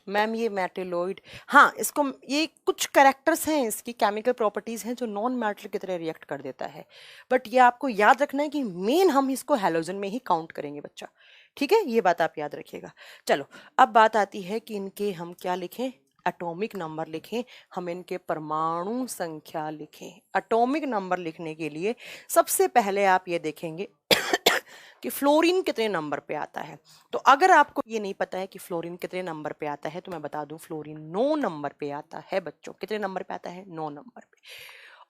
मैम? ये मेटेलोइड, हाँ इसको, ये कुछ कैरेक्टर्स हैं इसकी, केमिकल प्रॉपर्टीज हैं जो नॉन मेटल की तरह रिएक्ट कर देता है। बट ये आपको याद रखना है कि मेन हम इसको हैलोजन में ही काउंट करेंगे बच्चा, ठीक है। ये बात आप याद रखिएगा। चलो अब बात आती है कि इनके हम क्या लिखें? एटॉमिक नंबर लिखें। हम इनके परमाणु संख्या लिखें। एटॉमिक नंबर लिखने के लिए सबसे पहले आप ये देखेंगे कि फ्लोरीन कितने नंबर पे आता है। तो अगर आपको ये नहीं पता है कि फ्लोरीन कितने नंबर पे आता है, तो मैं बता दूं फ्लोरीन 9 नंबर पे आता है बच्चों। कितने नंबर पे आता है? 9 नंबर पे।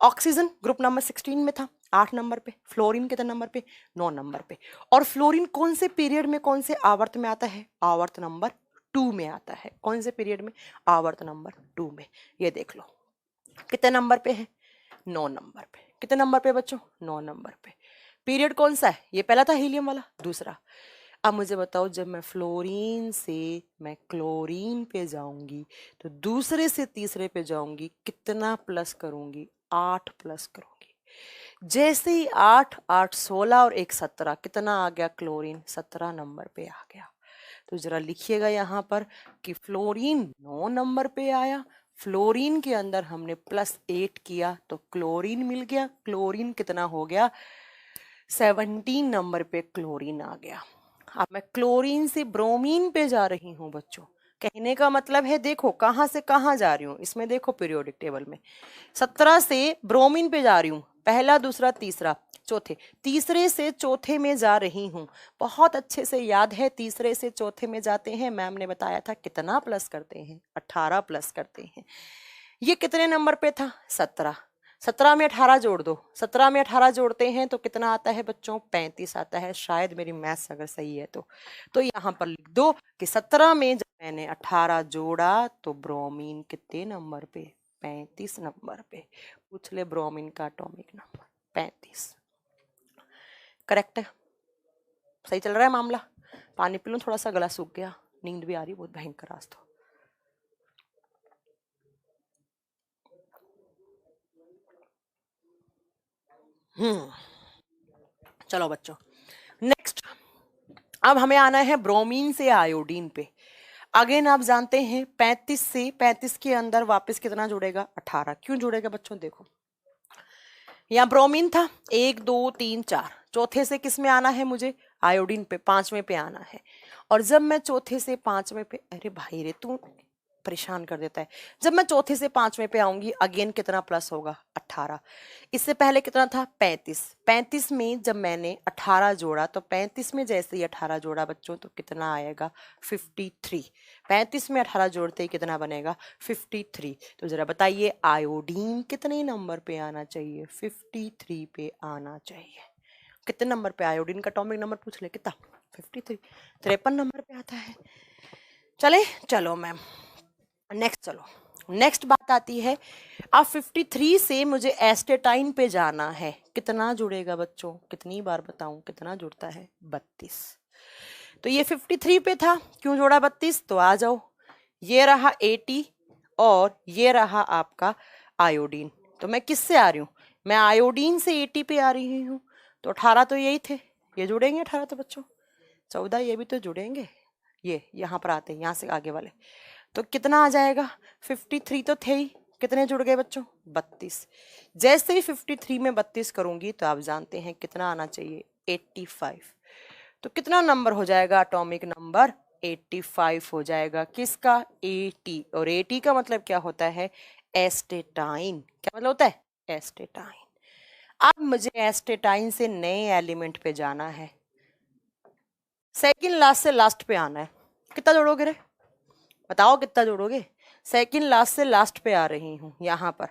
ऑक्सीजन ग्रुप नंबर 16 में था, 8 नंबर पे। फ्लोरीन कितने नंबर पे? 9 नंबर पे। और फ्लोरीन कौन से पीरियड में, कौन से आवर्त में आता है? आवर्त नंबर 2 में आता है। कौन से पीरियड में? आवर्त नंबर 2 में। ये देख लो कितने नंबर पे है? 9 नंबर पे। कितने नंबर पे बच्चों? 9 नंबर पे। पीरियड कौन सा है? ये पहला था हीलियम वाला, दूसरा। अब मुझे बताओ, जब मैं फ्लोरीन से मैं क्लोरीन पे जाऊंगी तो दूसरे से तीसरे पे जाऊंगी, कितना प्लस करूंगी? 8 प्लस करूंगी। जैसे ही 8 8 16 और 1 17, कितना आ गया? क्लोरीन 17 नंबर पे आ गया। तो जरा लिखिएगा यहाँ पर कि फ्लोरीन 9 नंबर पे आया, फ्लोरीन के अंदर हमने +8 किया तो क्लोरीन मिल गया। क्लोरीन कितना हो गया? 17 नंबर पे क्लोरीन आ गया। अब मैं क्लोरीन से ब्रोमीन पे जा रही हूँ बच्चों। कहने का मतलब है, देखो कहाँ से कहाँ जा रही हूँ, इसमें देखो पीरियोडिक टेबल में 17 से ब्रोमीन पे जा रही हूँ, पहला दूसरा तीसरा चौथे, तीसरे से चौथे में जा रही हूँ। बहुत अच्छे से याद है, तीसरे से चौथे में जाते हैं, मैम ने बताया था कितना प्लस करते हैं? 18 प्लस करते हैं। ये कितने नंबर पे था? 17। 17 में 18 जोड़ दो, 17 में 18 जोड़ते हैं तो कितना आता है बच्चों, 35 आता है, शायद मेरी मैथ्स अगर सही है तो यहाँ पर लिख दो कि 17 में जब मैंने 18 जोड़ा तो ब्रोमीन कितने नंबर पे, 35 नंबर पे। पूछ ले ब्रोमीन का एटॉमिक नंबर 35। करेक्ट है, सही चल रहा है मामला। पानी पी लूं, थोड़ा सा गला सूख गया, नींद भी आ रही बहुत भयंकर आज तो। चलो बच्चों नेक्स्ट, अब हमें आना है ब्रोमीन से आयोडीन पे। अगेन आप जानते हैं 35 से 35 के अंदर वापस कितना जुड़ेगा, 18। क्यों जुड़ेगा बच्चों, देखो यहाँ ब्रोमीन था 1 2 3 4, चौथे से किस में आना है मुझे, आयोडीन पे, पांचवें पे आना है। और जब मैं चौथे से पांचवें पे, अरे भाई रे तू परेशान कर देता है, जब मैं चौथे से पांचवें पे आऊंगी अगेन कितना प्लस होगा, 18। इससे पहले कितना था, 35। 35 में जब मैंने 18 जोड़ा तो 35 में जैसे ही 18 जोड़ा बच्चों तो कितना आएगा, 53। 35 में 18 जोड़ते ही कितना बनेगा, 53। तो जरा बताइए आयोडीन कितने नंबर पे आना चाहिए, 53 पे आना चाहिए। कितने नंबर पे आयोडीन का एटॉमिक नंबर पूछ ले, कितना, 53, 53 नंबर पे आता है। चले चलो मैम नेक्स्ट, चलो नेक्स्ट बात आती है, अब 53 से मुझे एस्टेटाइन पे जाना है, कितना जुड़ेगा बच्चों, कितनी बार बताऊं कितना जुड़ता है, 32। तो ये 53 पे था, क्यों जोड़ा 32, तो आ जाओ, ये रहा 80 और ये रहा आपका आयोडीन। तो मैं किससे आ रही हूँ, मैं आयोडीन से 80 पे आ रही हूँ, तो 18 तो यही थे, ये जुड़ेंगे 18 तो बच्चों, 14 ये भी तो जुड़ेंगे, ये यहाँ पर आते हैं, यहाँ से आगे वाले, तो कितना आ जाएगा, 53 तो थे ही, कितने जुड़ गए बच्चों, 32। जैसे ही 53 में 32 करूंगी तो आप जानते हैं कितना आना चाहिए, 85। तो कितना नंबर हो जाएगा, एटॉमिक नंबर 85 हो जाएगा, किसका, 80। और 80 का मतलब क्या होता है, एस्टेटाइन। क्या मतलब होता है, एस्टेटाइन। अब मुझे एस्टेटाइन से नए एलिमेंट पे जाना है, सेकंड लास्ट से लास्ट पे आना है। कितना जोड़ोगे रे, बताओ कितना जोड़ोगे, सेकंड लास्ट से लास्ट पे आ रही हूं, यहां पर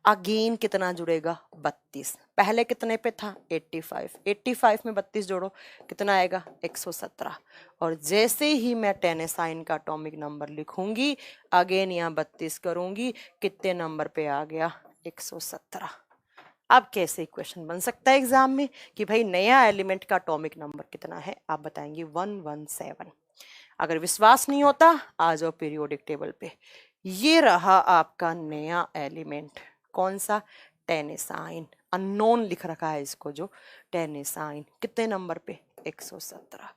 अगेन कितना जुड़ेगा, 32। पहले कितने पे था, 85। 85 में 32 जोड़ो कितना आएगा, 117। और जैसे ही मैं टेनेसाइन का एटॉमिक नंबर लिखूंगी अगेन यहाँ 32 करूंगी, कितने नंबर पे आ गया, 117। अब कैसे इक्वेशन बन सकता है एग्जाम में कि भाई नया एलिमेंट का एटॉमिक नंबर कितना है, आप बताएंगे 117। अगर विश्वास नहीं होता आ जाओ पीरियोडिक टेबल पे, ये रहा आपका नया एलिमेंट, कौन सा, टेनेसाइन, अननोन लिख रखा है इसको जो, टेनेसाइन, कितने नंबर पे, 117।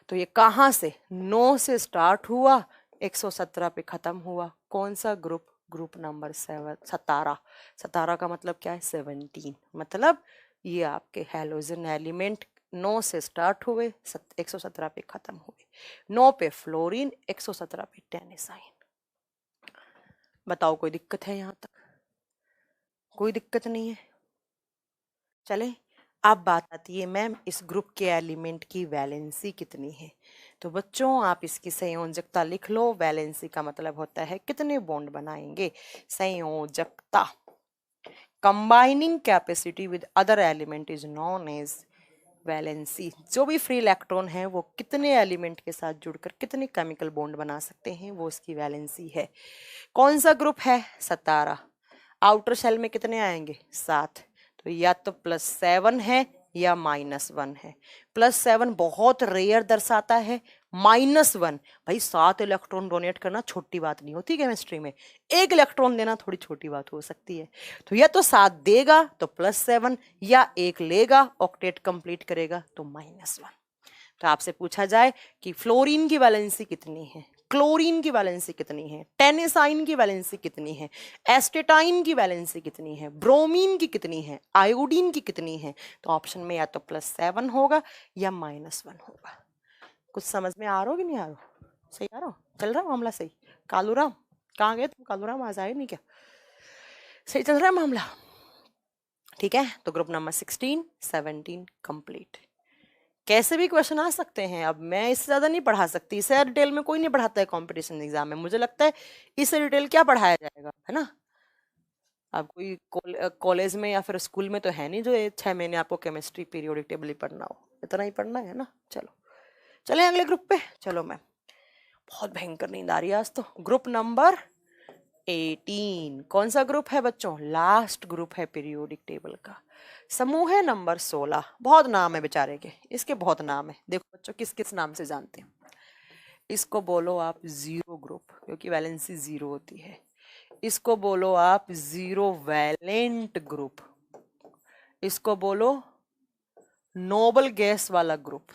तो ये कहाँ से, 9 से स्टार्ट हुआ 117 पे खत्म हुआ, कौन सा ग्रुप, ग्रुप नंबर 7, 17। 17 का मतलब क्या है, 17, मतलब ये आपके हैलोजन एलिमेंट 9 से स्टार्ट हुए 117 पे खत्म हुए, 9 पे फ्लोरीन 117 पे टेनेसाइन। बताओ कोई दिक्कत है यहाँ तक, कोई दिक्कत नहीं है। चले अब बात आती है मैम इस ग्रुप के एलिमेंट की वैलेंसी कितनी है। तो बच्चों आप इसकी संयोजकता लिख लो, वैलेंसी का मतलब होता है कितने बॉन्ड बनाएंगे, संयोजकता, combining capacity with other element is known as valency. जो भी फ्री इलेक्ट्रॉन है वो कितने एलिमेंट के साथ जुड़कर कितने केमिकल बॉन्ड बना सकते हैं, वो उसकी वैलेंसी है। कौन सा ग्रुप है, 17। आउटर शेल में कितने आएंगे, 7। तो या तो +7 है या -1 है। +7 बहुत रेयर दर्शाता है, -1 भाई 7 इलेक्ट्रॉन डोनेट करना छोटी बात नहीं होती केमिस्ट्री में, 1 इलेक्ट्रॉन देना थोड़ी छोटी बात हो सकती है। तो या तो 7 देगा तो +7, या 1 लेगा ऑक्टेट कंप्लीट करेगा तो -1। तो आपसे पूछा जाए कि फ्लोरीन की वैलेंसी कितनी है, क्लोरीन की वैलेंसी कितनी है, टेनेसाइन की वैलेंसी कितनी है, एस्टेटाइन की वैलेंसी कितनी है, ब्रोमीन की कितनी है, आयोडीन की कितनी है, तो ऑप्शन में या तो +7 होगा या -1 होगा। कुछ समझ में आ रहा हो कि नहीं आ रहा, सही आ रहा हो, चल रहा मामला सही। कालूराम कहाँ गए तुम, कालूराम आज आए नहीं क्या, सही चल रहा है मामला, ठीक है। तो ग्रुप नंबर 16 17 कंप्लीट। कैसे भी क्वेश्चन आ सकते हैं, अब मैं इससे ज़्यादा नहीं पढ़ा सकती, इससे डिटेल में कोई नहीं पढ़ाता है कंपटीशन एग्जाम में, मुझे लगता है इससे डिटेल क्या पढ़ाया जाएगा, है ना। आप कोई कॉलेज में या फिर स्कूल में तो है नहीं जो ये 6 महीने आपको केमिस्ट्री पीरियोडिक टेबल ही पढ़ना हो, इतना ही पढ़ना है ना। चलो चले अगले ग्रुप पे। चलो मैम, बहुत भयंकर नींद आ रही है आज तो। ग्रुप नंबर 18 कौन सा ग्रुप है बच्चों? लास्ट ग्रुप है पीरियोडिक टेबल का, समूह है नंबर 16। बहुत नाम है बेचारे के, इसके बहुत नाम है। देखो बच्चों किस किस नाम से जानते हैं इसको। बोलो आप जीरो ग्रुप, क्योंकि वैलेंसी जीरो होती है। इसको बोलो आप जीरो वैलेंट ग्रुप। इसको बोलो नोबल गैस वाला ग्रुप,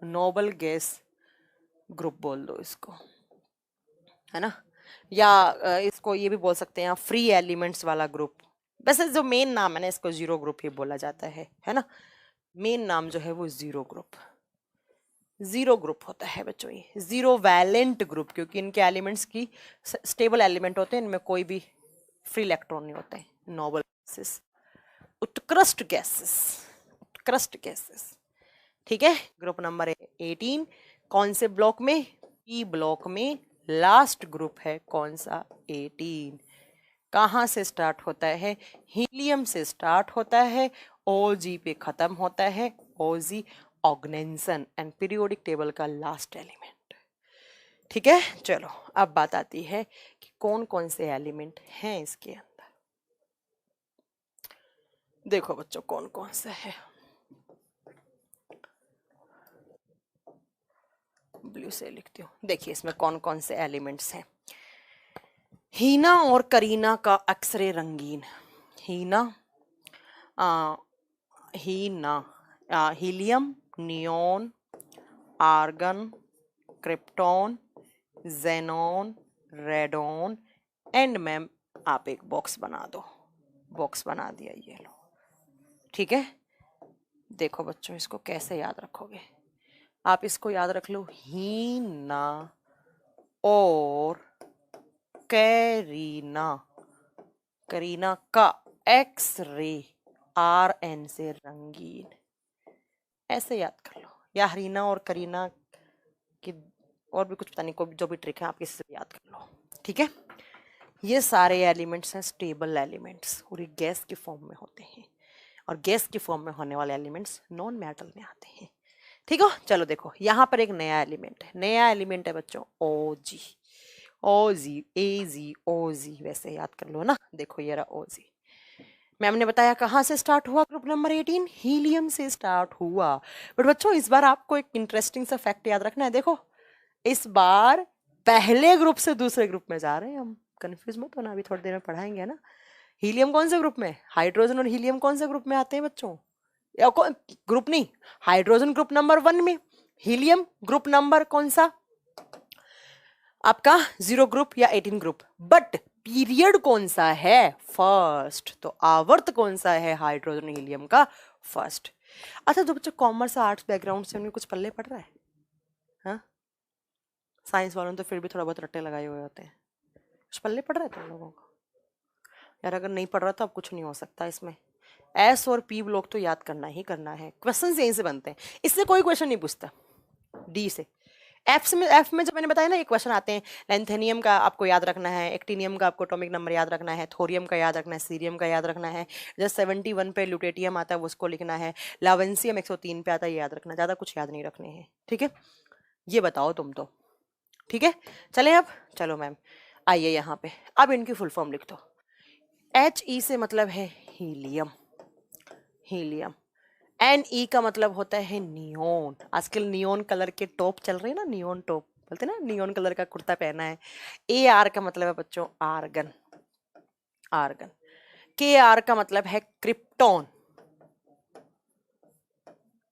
नोबल गैस ग्रुप बोल दो इसको, है ना। या इसको ये भी बोल सकते हैं आप फ्री एलिमेंट्स वाला ग्रुप। वैसे जो मेन नाम है ना, इसको जीरो ग्रुप ही बोला जाता है ना। मेन नाम जो है वो जीरो ग्रुप, जीरो ग्रुप होता है बच्चों। ये जीरो वैलेंट ग्रुप, क्योंकि इनके एलिमेंट्स की स्टेबल एलिमेंट होते हैं, इनमें कोई भी फ्री इलेक्ट्रॉन नहीं होते हैं। नोबल गैसेस, उत्कृष्ट गैसेस, उत्कृष्ट गैसेस। ठीक है। ग्रुप नंबर 18 कौन से ब्लॉक में? पी ब्लॉक में लास्ट ग्रुप है। कौन सा? 18। कहाँ से स्टार्ट होता है? हीलियम से स्टार्ट होता है, ओजी पे खत्म होता है, ओजी ऑर्गेनाइजेशन एंड पीरियोडिक टेबल का लास्ट एलिमेंट। ठीक है। चलो अब बात आती है कि कौन कौन से एलिमेंट हैं इसके अंदर। देखो बच्चों कौन कौन से है। ब्लू से लिखती हूँ। देखिए इसमें कौन कौन से एलिमेंट्स हैं। हीना और करीना का अक्सरे रंगीन। Heena Heena helium, neon, argon, krypton, xenon, radon and ma'am आप एक बॉक्स बना दो। बॉक्स बना दिया, ये लो। ठीक है। देखो बच्चों इसको कैसे याद रखोगे आप? इसको याद रख लो, हीना और कैरीना, करीना का एक्स रे आर एन से रंगीन, ऐसे याद कर लो। या हीना और करीना की और भी कुछ पता नहीं, कोई जो भी ट्रिक है आप इससे याद कर लो। ठीक है। ये सारे एलिमेंट्स हैं स्टेबल एलिमेंट्स, और ये गैस के फॉर्म में होते हैं, और गैस के फॉर्म में होने वाले एलिमेंट्स नॉन मेटल में आते हैं। ठीक है। चलो देखो यहाँ पर एक नया एलिमेंट है। नया एलिमेंट है बच्चों ओजी। ओजी, ए जी, ओ जी, वैसे याद कर लो ना। देखो ये रहा ओजी। मैम ने बताया कहाँ से स्टार्ट हुआ ग्रुप नंबर 18? हीलियम से स्टार्ट हुआ। बट बच्चों इस बार आपको एक इंटरेस्टिंग सा फैक्ट याद रखना है। देखो इस बार पहले ग्रुप से दूसरे ग्रुप में जा रहे हैं हम। कंफ्यूज मत होना, अभी थोड़ी देर में पढ़ाएंगे ना। हीलियम कौन से ग्रुप में? हाइड्रोजन और हीलियम कौन से ग्रुप में आते हैं बच्चों? या ग्रुप नहीं, हाइड्रोजन ग्रुप नंबर 1 में, हीलियम ग्रुप नंबर कौन सा आपका? 0 ग्रुप या 18 ग्रुप। बट पीरियड कौन सा है? फर्स्ट। तो आवर्त कौन सा है हाइड्रोजन हीलियम का? फर्स्ट। अच्छा जो बच्चे कॉमर्स आर्ट्स बैकग्राउंड से उन्हें कुछ पल्ले पड़ रहा है? हाँ, साइंस वालों ने तो फिर भी थोड़ा बहुत रट्टे लगाए हुए होते हैं। कुछ पल्ले पड़ रहा है तुम लोगों को? यार अगर नहीं पड़ रहा तो अब कुछ नहीं हो सकता इसमें। एस और पी ब्लॉक तो याद करना ही करना है, क्वेश्चन यहीं से बनते हैं, इससे कोई क्वेश्चन नहीं पूछता। डी से एफ में जब मैंने बताया ना ये क्वेश्चन आते हैं, लैंथेनियम का आपको याद रखना है, एक्टिनियम का आपको एटॉमिक नंबर याद रखना है, थोरियम का याद रखना है, सीरियम का याद रखना है, जैसे 71 पे ल्यूटेटियम आता है उसको लिखना है, लावेंसियम 103 पे आता है ये याद रखना, ज़्यादा कुछ याद नहीं रखने हैं। ठीक है, ये बताओ तुम तो। ठीक है, चलें अब। चलो मैम आइए यहाँ पे, अब इनकी फुल फॉर्म लिख दो। एच ई से मतलब है हीलियम, हीलियम। एन ई का मतलब होता है नियोन। आजकल नियोन कलर के टॉप चल रहे हैं ना, नियोन टॉप बोलते हैं ना, नियोन कलर का कुर्ता पहना है। ए आर का मतलब है बच्चों आर्गन, आर्गन। के आर का मतलब है क्रिप्टॉन।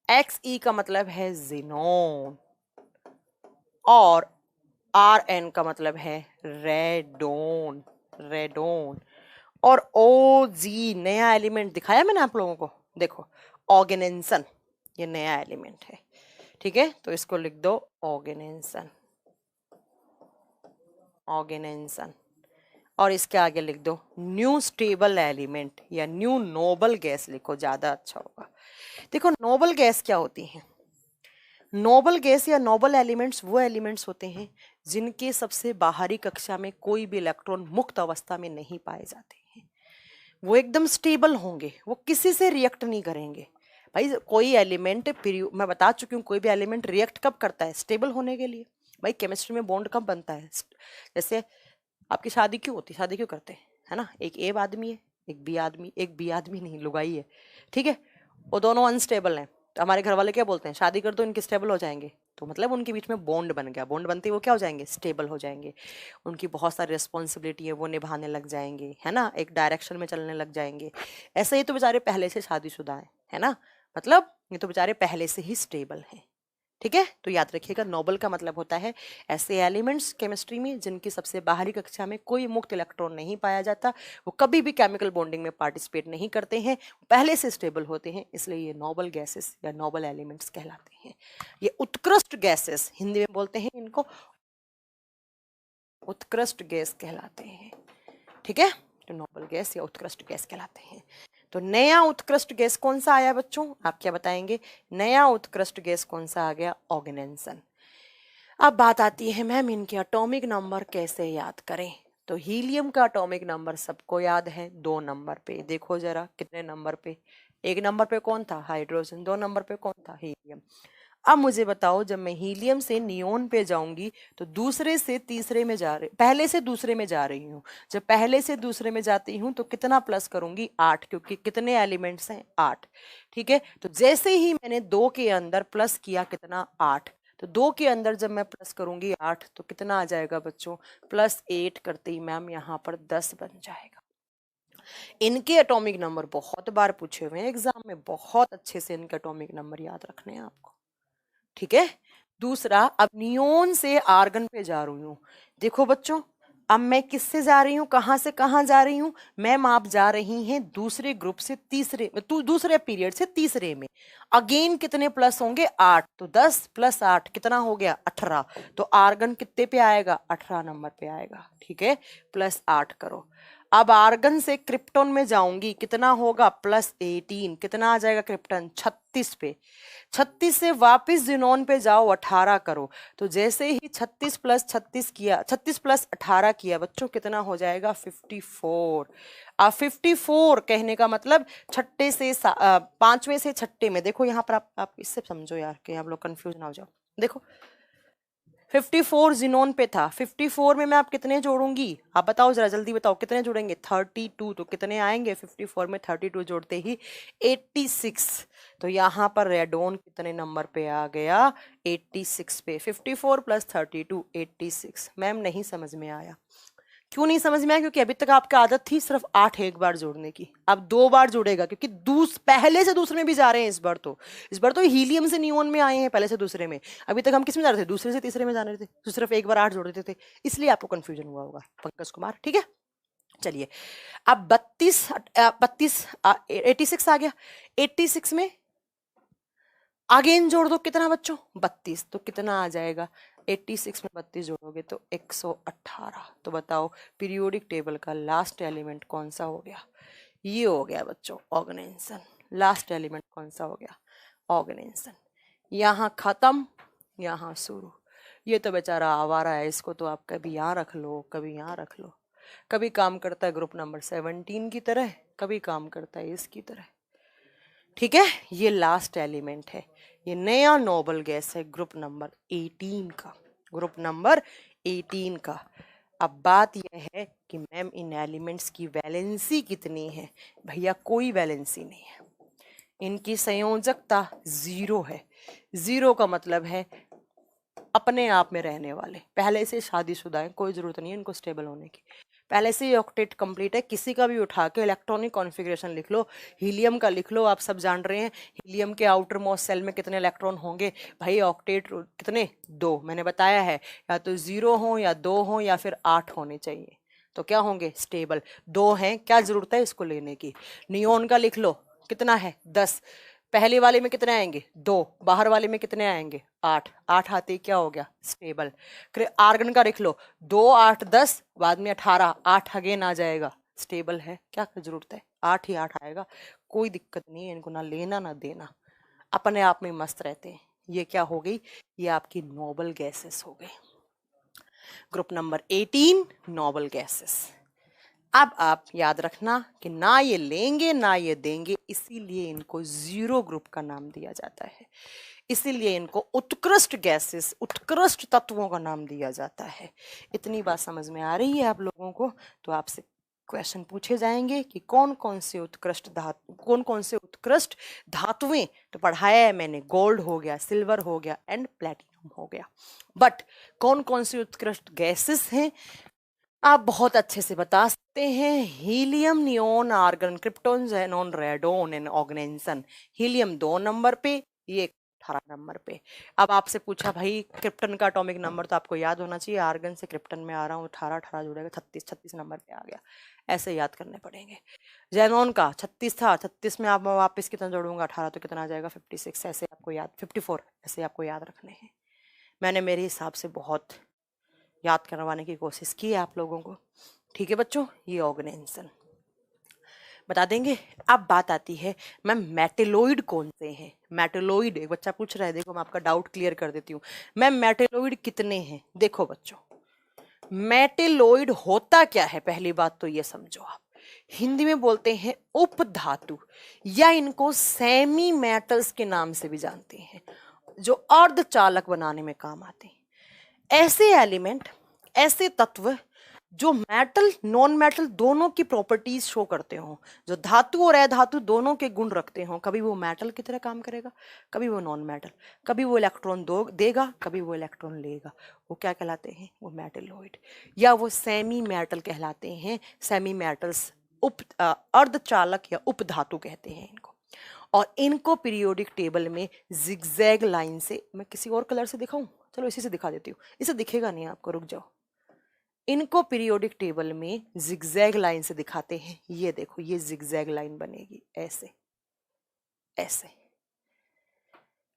एक्स ई का मतलब है जिनोन। और आर एन का मतलब है रेडोन, रेडोन। और ओ जी नया एलिमेंट दिखाया मैंने आप लोगों को, देखो ऑर्गेनेंसन, ये नया एलिमेंट है। ठीक है, तो इसको लिख दो ऑर्गेनेंसन, ऑर्गेनेंसन। और इसके आगे लिख दो न्यू स्टेबल एलिमेंट या न्यू नोबल गैस लिखो, ज्यादा अच्छा होगा। देखो नोबल गैस क्या होती है? नोबल गैस या नोबल एलिमेंट्स वो एलिमेंट्स होते हैं जिनके सबसे बाहरी कक्षा में कोई भी इलेक्ट्रॉन मुक्त अवस्था में नहीं पाए जाते हैं। वो एकदम स्टेबल होंगे, वो किसी से रिएक्ट नहीं करेंगे। भाई कोई एलिमेंट, मैं बता चुकी हूँ, कोई भी एलिमेंट रिएक्ट कब करता है? स्टेबल होने के लिए। भाई केमिस्ट्री में बॉन्ड कब बनता है? जैसे आपकी शादी क्यों होती है? शादी क्यों करते हैं? है ना, एक ए आदमी है, एक बी आदमी नहीं, लुगाई है, ठीक है, वो दोनों अनस्टेबल हैं, तो हमारे घर वाले क्या बोलते हैं? शादी कर दो, इनके स्टेबल हो जाएंगे। तो मतलब उनके बीच में बॉन्ड बन गया, बॉन्ड बनते ही वो क्या हो जाएंगे? स्टेबल हो जाएंगे। उनकी बहुत सारी रिस्पॉन्सिबिलिटी है, वो निभाने लग जाएंगे, है ना, एक डायरेक्शन में चलने लग जाएंगे। ऐसे ही तो बेचारे पहले से शादीशुदा है ना, मतलब ये तो बेचारे पहले से ही स्टेबल हैं। ठीक है, तो याद रखिएगा, नोबल का मतलब होता है ऐसे एलिमेंट्स केमिस्ट्री में जिनकी सबसे बाहरी कक्षा में कोई मुक्त इलेक्ट्रॉन नहीं पाया जाता, वो कभी भी केमिकल बॉन्डिंग में पार्टिसिपेट नहीं करते हैं, पहले से स्टेबल होते हैं, इसलिए ये नोबल गैसेस या नोबल एलिमेंट्स कहलाते हैं। ये उत्कृष्ट गैसेस, हिंदी में बोलते हैं इनको उत्कृष्ट गैस कहलाते हैं। ठीक है, तो नोबल गैस या उत्कृष्ट गैस कहलाते हैं। तो नया उत्कृष्ट गैस कौन सा आया बच्चों? आप क्या बताएंगे? नया उत्कृष्ट गैस कौन सा आ गया? ऑर्गेनेसन। अब बात आती है मैम इनके एटॉमिक नंबर कैसे याद करें? तो हीलियम का एटॉमिक नंबर सबको याद है, 2 नंबर पे। देखो जरा कितने नंबर पे? 1 नंबर पे कौन था? हाइड्रोजन। 2 नंबर पे कौन था? हीलियम। अब मुझे बताओ, जब मैं हीलियम से नियोन पे जाऊंगी तो दूसरे से तीसरे में जा रही, पहले से दूसरे में जा रही हूँ, जब पहले से दूसरे में जाती हूँ तो कितना प्लस करूंगी? 8, क्योंकि कितने एलिमेंट्स हैं? 8। ठीक है, तो जैसे ही मैंने 2 के अंदर प्लस किया, कितना? 8, तो 2 के अंदर जब मैं प्लस करूंगी 8 तो कितना आ जाएगा बच्चों? +8 करते ही मैम यहाँ पर 10 बन जाएगा। इनके एटॉमिक नंबर बहुत बार पूछे हुए हैं एग्जाम में, बहुत अच्छे से इनके एटॉमिक नंबर याद रखने हैं आपको। ठीक है, दूसरा, अब नियोन से आर्गन पे जा रही हूँ। देखो बच्चों, अब मैं किससे जा रही हूँ, कहां से कहां जा रही हूँ? मैम आप जा रही हैं दूसरे ग्रुप से तीसरे, दूसरे पीरियड से तीसरे में। अगेन कितने प्लस होंगे? 8, तो 10 + 8 कितना हो गया? 18। तो आर्गन कितने पे आएगा? 18 नंबर पे आएगा। ठीक है, +8 करो। अब आर्गन से क्रिप्टोन में जाऊंगी, कितना होगा? +18, कितना आ जाएगा क्रिप्टन? 36 पे। 36 से वापस जिनोन पे जाओ, 18 करो। तो जैसे ही 36 + 36 किया, 36 + 18 किया बच्चों, कितना हो जाएगा? 54। अब 54 कहने का मतलब छठे से पांचवें से छठे में। देखो यहाँ पर आप इससे समझो यार, कि आप लोग कंफ्यूज ना हो जाओ। देखो 54 जिनोन पे था, 54 में मैं आप कितने जोड़ूंगी? आप बताओ जरा, जल्दी बताओ, कितने जोड़ेंगे? 32। तो कितने आएंगे 54 में? 32 जोड़ते ही 86। तो यहाँ पर रेडोन कितने नंबर पे आ गया? 86 पे। 54 + 32 86। मैम नहीं समझ में आया। क्यों नहीं समझ में आया? क्योंकि अभी तक आपकी आदत थी सिर्फ 8 एक बार जोड़ने की, अब 2 बार जोड़ेगा, क्योंकि पहले से दूसरे में भी जा रहे हैं इस बार तो हीलियम से नियोन में आए हैं, पहले से दूसरे में। अभी तक हम किस में जा रहे थे? दूसरे से तीसरे में जा रहे थे, तो सिर्फ एक बार 8 जोड़ देते थे, इसलिए आपको कंफ्यूजन हुआ होगा पंकज कुमार। ठीक है, चलिए, अब 86 आ गया। 86 में अगेन जोड़ दो, कितना बच्चों? 32। तो कितना आ जाएगा? 86 में 32 जोड़ोगे तो 118। तो बताओ पीरियोडिक टेबल का लास्ट एलिमेंट कौन सा हो गया? ये हो गया बच्चों ऑर्गेनाइजेशन। लास्ट एलिमेंट कौन सा हो गया? ऑर्गेनाइजेशन। यहाँ खत्म, यहाँ शुरू। ये तो बेचारा आवारा है, इसको तो आप कभी यहाँ रख लो, कभी यहाँ रख लो। कभी काम करता है ग्रुप नंबर 17 की तरह, कभी काम करता है इसकी तरह। ठीक है, ये लास्ट एलिमेंट है, ये नया नोबल गैस है ग्रुप नंबर 18 का, ग्रुप नंबर 18 का। अब बात यह है कि मैम इन एलिमेंट्स की वैलेंसी कितनी है? भैया कोई वैलेंसी नहीं है, इनकी संयोजकता 0 है। 0 का मतलब है अपने आप में रहने वाले, पहले से शादीशुदा है, कोई जरूरत नहीं है इनको स्टेबल होने की, पहले से ही ऑक्टेट कंप्लीट है। किसी का भी उठा के इलेक्ट्रॉनिक कॉन्फ़िगरेशन लिख लो, हीलियम का लिख लो, आप सब जान रहे हैं हीलियम के आउटर मोस्ट सेल में कितने इलेक्ट्रॉन होंगे भाई? ऑक्टेट कितने? 2, मैंने बताया है, या तो 0 हो या 2 हो या फिर 8 होने चाहिए, तो क्या होंगे? स्टेबल। 2 हैं, क्या जरूरत है इसको लेने की? नियोन का लिख लो, कितना है? 10। पहले वाले में कितने आएंगे? 2। बाहर वाले में कितने आएंगे? 8। 8 आते ही क्या हो गया? स्टेबल। आर्गन का लिख लो, 2 8 10, बाद में 18, 8 अगेन आ जाएगा, स्टेबल है। क्या जरूरत है? 8 ही 8 आएगा, कोई दिक्कत नहीं है, इनको ना लेना ना देना, अपने आप में मस्त रहते हैं। ये क्या हो गई? ये आपकी नोबल गैसेस हो गई, ग्रुप नंबर 18 नोबल गैसेस। अब आप याद रखना कि ना ये लेंगे ना ये देंगे, इसीलिए इनको जीरो ग्रुप का नाम दिया जाता है, इसीलिए इनको उत्कृष्ट गैसेस, उत्कृष्ट तत्वों का नाम दिया जाता है। इतनी बात समझ में आ रही है आप लोगों को? तो आपसे क्वेश्चन पूछे जाएंगे कि कौन कौन से उत्कृष्ट धातु, कौन कौन से उत्कृष्ट धातुएं, तो पढ़ाया है मैंने, गोल्ड हो गया, सिल्वर हो गया एंड प्लेटिनम हो गया, बट कौन कौन से उत्कृष्ट गैसेस हैं आप बहुत अच्छे से बता सकते हैं। Helium, neon, argon, krypton, xenon, radon and organisation. Helium 2 number पे, ये 18 नंबर पे। अब आपसे पूछा भाई क्रिप्टन का एटॉमिक नंबर, तो आपको याद होना चाहिए, आर्गन से क्रिप्टन में आ रहा हूँ, 18 18 जुड़ेगा 36, 36 नंबर पे आ गया, ऐसे याद करने पड़ेंगे। जेनॉन का 36 था, 36 में आप वापस कितना जोड़ूंगा 18, तो कितना आ जाएगा 56, ऐसे आपको याद, 54, ऐसे आपको याद रखने हैं। मैंने मेरे हिसाब से बहुत याद करवाने की कोशिश की है आप लोगों को, ठीक है बच्चों। ये ऑर्गेनाइजेशन बता देंगे। अब बात आती है मैम मेटेलोइड कौन से हैं। मेटेलोइड, एक बच्चा पूछ रहा है, देखो मैं आपका डाउट क्लियर कर देती हूँ। मैम मेटेलोइड कितने हैं? देखो बच्चों, मेटेलोइड होता क्या है, पहली बात तो ये समझो आप, हिंदी में बोलते हैं उपधातु, या इनको सेमी मेटल्स के नाम से भी जानते हैं, जो अर्धचालक बनाने में काम आते हैं। ऐसे एलिमेंट, ऐसे तत्व जो मेटल नॉन मेटल दोनों की प्रॉपर्टीज शो करते हो, जो धातु और अधातु दोनों के गुण रखते हो, कभी वो मेटल की तरह काम करेगा, कभी वो नॉन मेटल, कभी वो इलेक्ट्रॉन देगा, कभी वो इलेक्ट्रॉन लेगा, वो क्या कहलाते हैं? वो मेटेलोइड, या वो सेमी मेटल कहलाते हैं। सेमी मेटल्स अर्धचालक या उपधातु कहते हैं इनको। और इनको पीरियोडिक टेबल में जिगजैग लाइन से, मैं किसी और कलर से दिखाऊं, चलो इसी से दिखा देती हूँ, इसे दिखेगा नहीं आपको, रुक जाओ। इनको पीरियोडिक टेबल में जिगजैग लाइन से दिखाते हैं, ये देखो, ये जिगजैग लाइन बनेगी ऐसे ऐसे,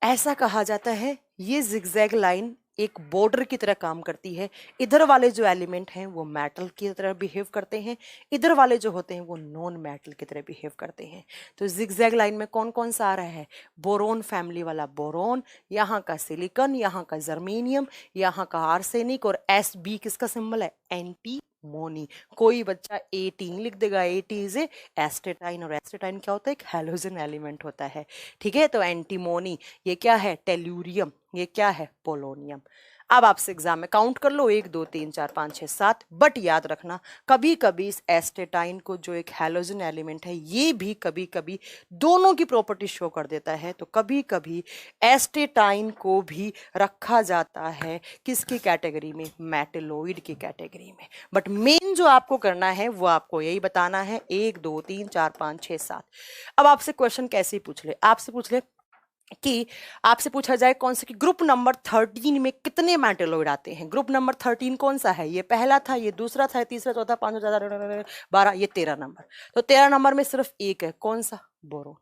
ऐसा कहा जाता है। ये जिगजैग लाइन एक बॉर्डर की तरह काम करती है। इधर वाले जो एलिमेंट हैं वो मेटल की तरह बिहेव करते हैं, इधर वाले जो होते हैं वो नॉन मेटल की तरह बिहेव करते हैं। तो जिगजैग लाइन में कौन कौन सा आ रहा है? बोरोन फैमिली वाला बोरोन, यहाँ का सिलिकॉन, यहाँ का जर्मेनियम, यहाँ का आर्सेनिक, और एस बी किसका सिंबल है? एंटीमोनी। कोई बच्चा 18 लिख देगा, 80 इज एस्टेटाइन, और एस्टेटाइन क्या होता है? एक हैलोजन एलिमेंट होता है, ठीक है। तो एंटीमोनी, ये क्या है? टेल्यूरियम, ये क्या है? पोलोनियम। अब आपसे एग्जाम में काउंट कर लो, 1 2 3 4 5 6 7, बट याद रखना कभी कभी इस एस्टेटाइन को, जो एक हैलोजन एलिमेंट है, ये भी कभी कभी दोनों की प्रॉपर्टी शो कर देता है। तो कभी कभी एस्टेटाइन को भी रखा जाता है किसकी कैटेगरी में? मेटेलोइड की कैटेगरी में। बट मेन जो आपको करना है वो आपको यही बताना है, 1 2 3 4 5 6 7। अब आपसे क्वेश्चन कैसे पूछ ले, आपसे पूछ ले कि आपसे पूछा जाए कौन से कि ग्रुप नंबर 13 में कितने मेटेलोइड आते हैं। ग्रुप नंबर 13 कौन सा है? ये पहला था, ये दूसरा था, तीसरा, चौथा, पांचवा, 12, ये 13 नंबर। तो 13 नंबर में सिर्फ एक है, कौन सा? बोरोन।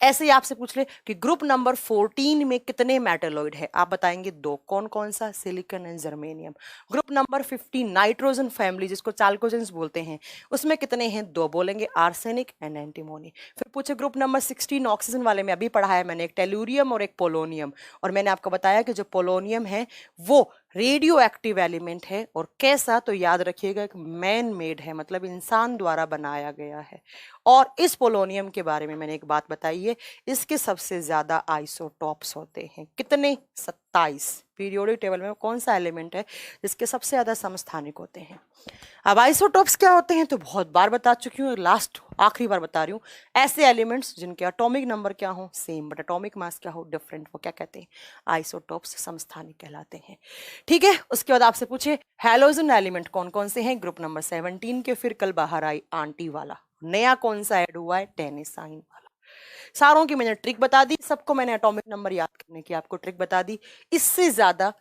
ऐसे ही आपसे पूछ ले कि ग्रुप नंबर 14 में कितने मेटेलोइड है, आप बताएंगे 2, कौन कौन सा? Silicon and germanium. Group number 15 nitrogen family, जिसको चाल्कोजेंस बोलते हैं, उसमें कितने हैं? 2 बोलेंगे, आर्सेनिक एंड एंटीमोनी। फिर पूछे ग्रुप नंबर 16 ऑक्सीजन वाले में, अभी पढ़ाया मैंने, एक टेलूरियम और एक पोलोनियम, और मैंने आपको बताया कि जो पोलोनियम है वो रेडियो एक्टिव एलिमेंट है, और कैसा? तो याद रखिएगा, एक मैन मेड है, मतलब इंसान द्वारा बनाया गया है। और इस पोलोनियम के बारे में मैंने एक बात बताई है, इसके सबसे ज्यादा आइसोटॉप्स होते हैं, कितने? 27। पीरियोडिक टेबल में कौन सा एलिमेंट है जिसके सबसे ज्यादा समस्थानिक होते हैं? अब आइसोटॉप्स क्या होते हैं तो बहुत बार बता चुकी हूँ, लास्ट आखिरी बार बता रही हूँ। ऐसे एलिमेंट्स जिनके एटॉमिक नंबर क्या हो? सेम, बट एटॉमिक मास क्या हो? डिफरेंट, वो क्या कहते हैं? आइसोटॉप्स समस्थानिक कहलाते हैं, ठीक है। उसके बाद आपसे पूछे हैलोजन एलिमेंट कौन कौन से हैं? ग्रुप नंबर 17 के, फिर कल बाहर आई आंटी वाला, नया कौन सा ऐड हुआ है? टेनिसाइन वाला। सारों की मैंने ट्रिक बता दी, सबको मैंने एटॉमिक नंबर याद करने की आपको ट्रिक बता दी। इससे ज्यादा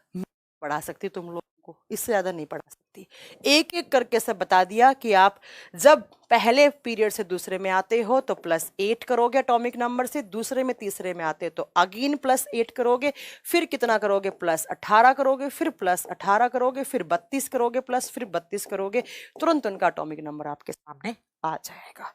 पढ़ा सकती तुम लोगों को, इससे ज्यादा नहीं पढ़ा सकती। एक एक करके सब बता दिया कि आप जब पहले पीरियड से दूसरे में आते हो तो +8 करोगे एटॉमिक नंबर से, दूसरे में तीसरे में आते तो अगेन +8 करोगे, फिर कितना करोगे? +18 करोगे, फिर +18 करोगे, फिर 32 करोगे प्लस, फिर 32 करोगे, तुरंत उनका एटॉमिक नंबर आपके सामने आ जाएगा।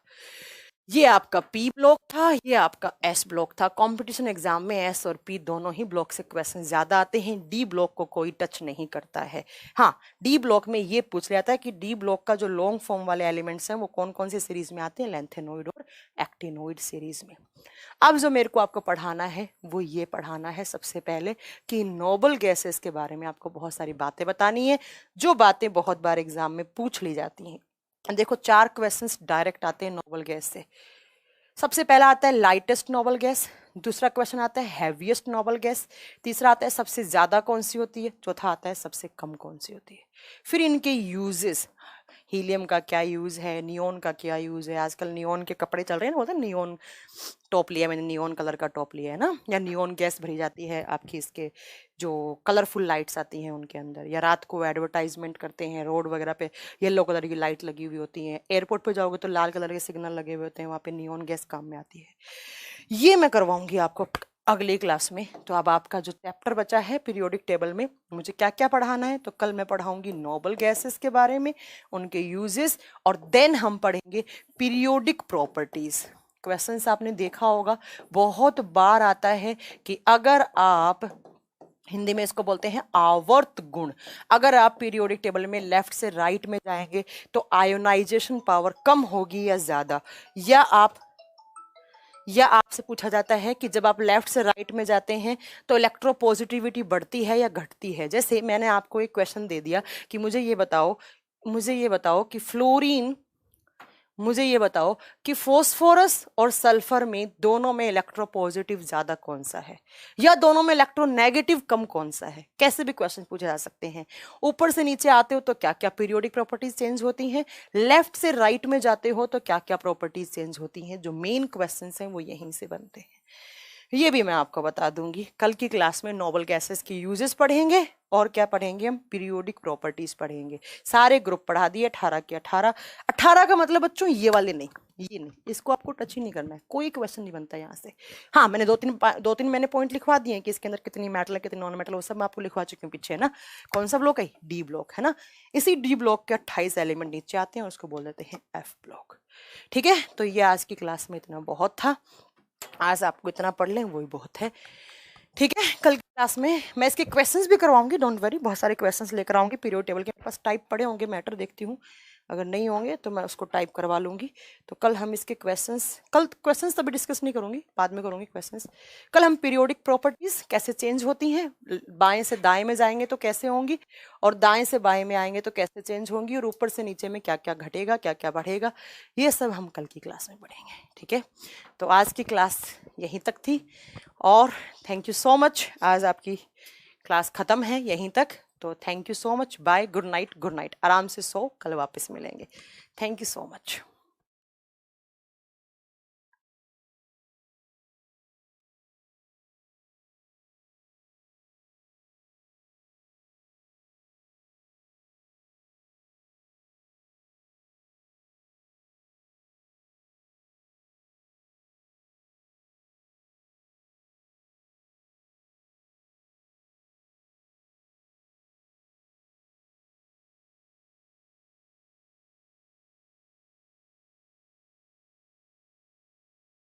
ये आपका पी ब्लॉक था, ये आपका एस ब्लॉक था। कंपटीशन एग्जाम में एस और पी दोनों ही ब्लॉक से क्वेश्चन ज्यादा आते हैं, डी ब्लॉक को कोई टच नहीं करता है। हाँ, डी ब्लॉक में ये पूछ लिया था कि डी ब्लॉक का जो लॉन्ग फॉर्म वाले एलिमेंट्स हैं वो कौन कौन सी सीरीज में आते हैं, लेंथेनोइड और एक्टिनोइड सीरीज में। अब जो मेरे को आपको पढ़ाना है वो ये पढ़ाना है सबसे पहले कि नोबल गैसेस के बारे में आपको बहुत सारी बातें बतानी है, जो बातें बहुत बार एग्जाम में पूछ ली जाती हैं। देखो, 4 क्वेश्चंस डायरेक्ट आते हैं नोबल गैस से। सबसे पहला आता है लाइटेस्ट नोबल गैस, दूसरा क्वेश्चन आता है हैवीएस्ट नोबल गैस, तीसरा आता है सबसे ज्यादा कौन सी होती है, चौथा आता है सबसे कम कौन सी होती है। फिर इनके यूजेस, हीलियम का क्या यूज है, नियोन का क्या यूज है। आजकल नियोन के कपड़े चल रहे हैं ना, बोलते हैं नियोन टॉप लिया मैंने, नियोन कलर का टॉप लिया है ना, या नियोन गैस भरी जाती है आपकी इसके जो कलरफुल लाइट्स आती हैं उनके अंदर, या रात को एडवर्टाइजमेंट करते हैं रोड वगैरह पे येलो कलर की लाइट लगी हुई होती है, एयरपोर्ट पे जाओगे तो लाल कलर के सिग्नल लगे हुए होते हैं, वहाँ पे नियोन गैस काम में आती है। ये मैं करवाऊंगी आपको अगली क्लास में। तो अब आपका जो चैप्टर बचा है पीरियोडिक टेबल में, मुझे क्या क्या पढ़ाना है, तो कल मैं पढ़ाऊंगी नोबल गैसेस के बारे में, उनके यूजेस, और देन हम पढ़ेंगे पीरियोडिक प्रॉपर्टीज। क्वेश्चंस आपने देखा होगा बहुत बार आता है कि अगर आप, हिंदी में इसको बोलते हैं आवर्त गुण, अगर आप पीरियोडिक टेबल में लेफ्ट से राइट में जाएंगे तो आयोनाइजेशन पावर कम होगी या ज्यादा, या आपसे पूछा जाता है कि जब आप लेफ्ट से राइट में जाते हैं तो इलेक्ट्रोपॉजिटिविटी बढ़ती है या घटती है। जैसे मैंने आपको एक क्वेश्चन दे दिया कि मुझे ये बताओ कि फ्लोरीन, मुझे ये बताओ कि फोस्फोरस और सल्फर में दोनों में इलेक्ट्रोपॉजिटिव ज्यादा कौन सा है, या दोनों में इलेक्ट्रोनेगेटिव कम कौन सा है। कैसे भी क्वेश्चन पूछे जा सकते हैं। ऊपर से नीचे आते हो तो क्या क्या पीरियोडिक प्रॉपर्टीज चेंज होती हैं, लेफ्ट से राइट में जाते हो तो क्या क्या प्रॉपर्टीज चेंज होती हैं। जो मेन क्वेश्चन हैं वो यहीं से बनते हैं, ये भी मैं आपको बता दूंगी। कल की क्लास में नोबल गैसेस की यूजेस पढ़ेंगे, और क्या पढ़ेंगे हम, पीरियोडिक प्रॉपर्टीज पढ़ेंगे। सारे ग्रुप पढ़ा दिए 18 के 18। 18 का मतलब बच्चों ये वाले नहीं, ये नहीं, इसको आपको टच ही नहीं करना है, कोई क्वेश्चन नहीं बनता यहाँ से। हाँ, मैंने दो तीन मैंने पॉइंट लिखवा दिए कि इसके अंदर कितनी मेटल है कितनी नॉन मेटल, वो सब मैं आपको लिखवा चुकी हूँ पीछे, है ना। कौन सा ब्लॉक है, डी ब्लॉक, है ना। इसी डी ब्लॉक के 28 एलिमेंट नीचे आते हैं और उसको बोल देते हैं एफ ब्लॉक। ठीक है, तो ये आज की क्लास में इतना बहुत था, आज आपको इतना पढ़ लें वही बहुत है। ठीक है, कल की क्लास में मैं इसके क्वेश्चंस भी करवाऊंगी, डोंट वरी, बहुत सारे क्वेश्चंस लेकर आऊंगी। पीरियड टेबल के पास टाइप पड़े होंगे, मैटर देखती हूँ, अगर नहीं होंगे तो मैं उसको टाइप करवा लूंगी। तो कल हम इसके क्वेश्चंस, कल क्वेश्चंस तभी डिस्कस नहीं करूंगी, बाद में करूंगी क्वेश्चंस। कल हम पीरियोडिक प्रॉपर्टीज कैसे चेंज होती हैं, बाएं से दाएं में जाएंगे तो कैसे होंगी, और दाएं से बाएं में आएंगे तो कैसे चेंज होंगी, और ऊपर से नीचे में क्या क्या घटेगा क्या क्या बढ़ेगा, ये सब हम कल की क्लास में पढ़ेंगे। ठीक है, तो आज की क्लास यहीं तक थी, और थैंक यू सो मच। आज आपकी क्लास खत्म है यहीं तक, तो thank you so much, bye, good night, good night, आराम से सो, कल वापस मिलेंगे। Thank you so much.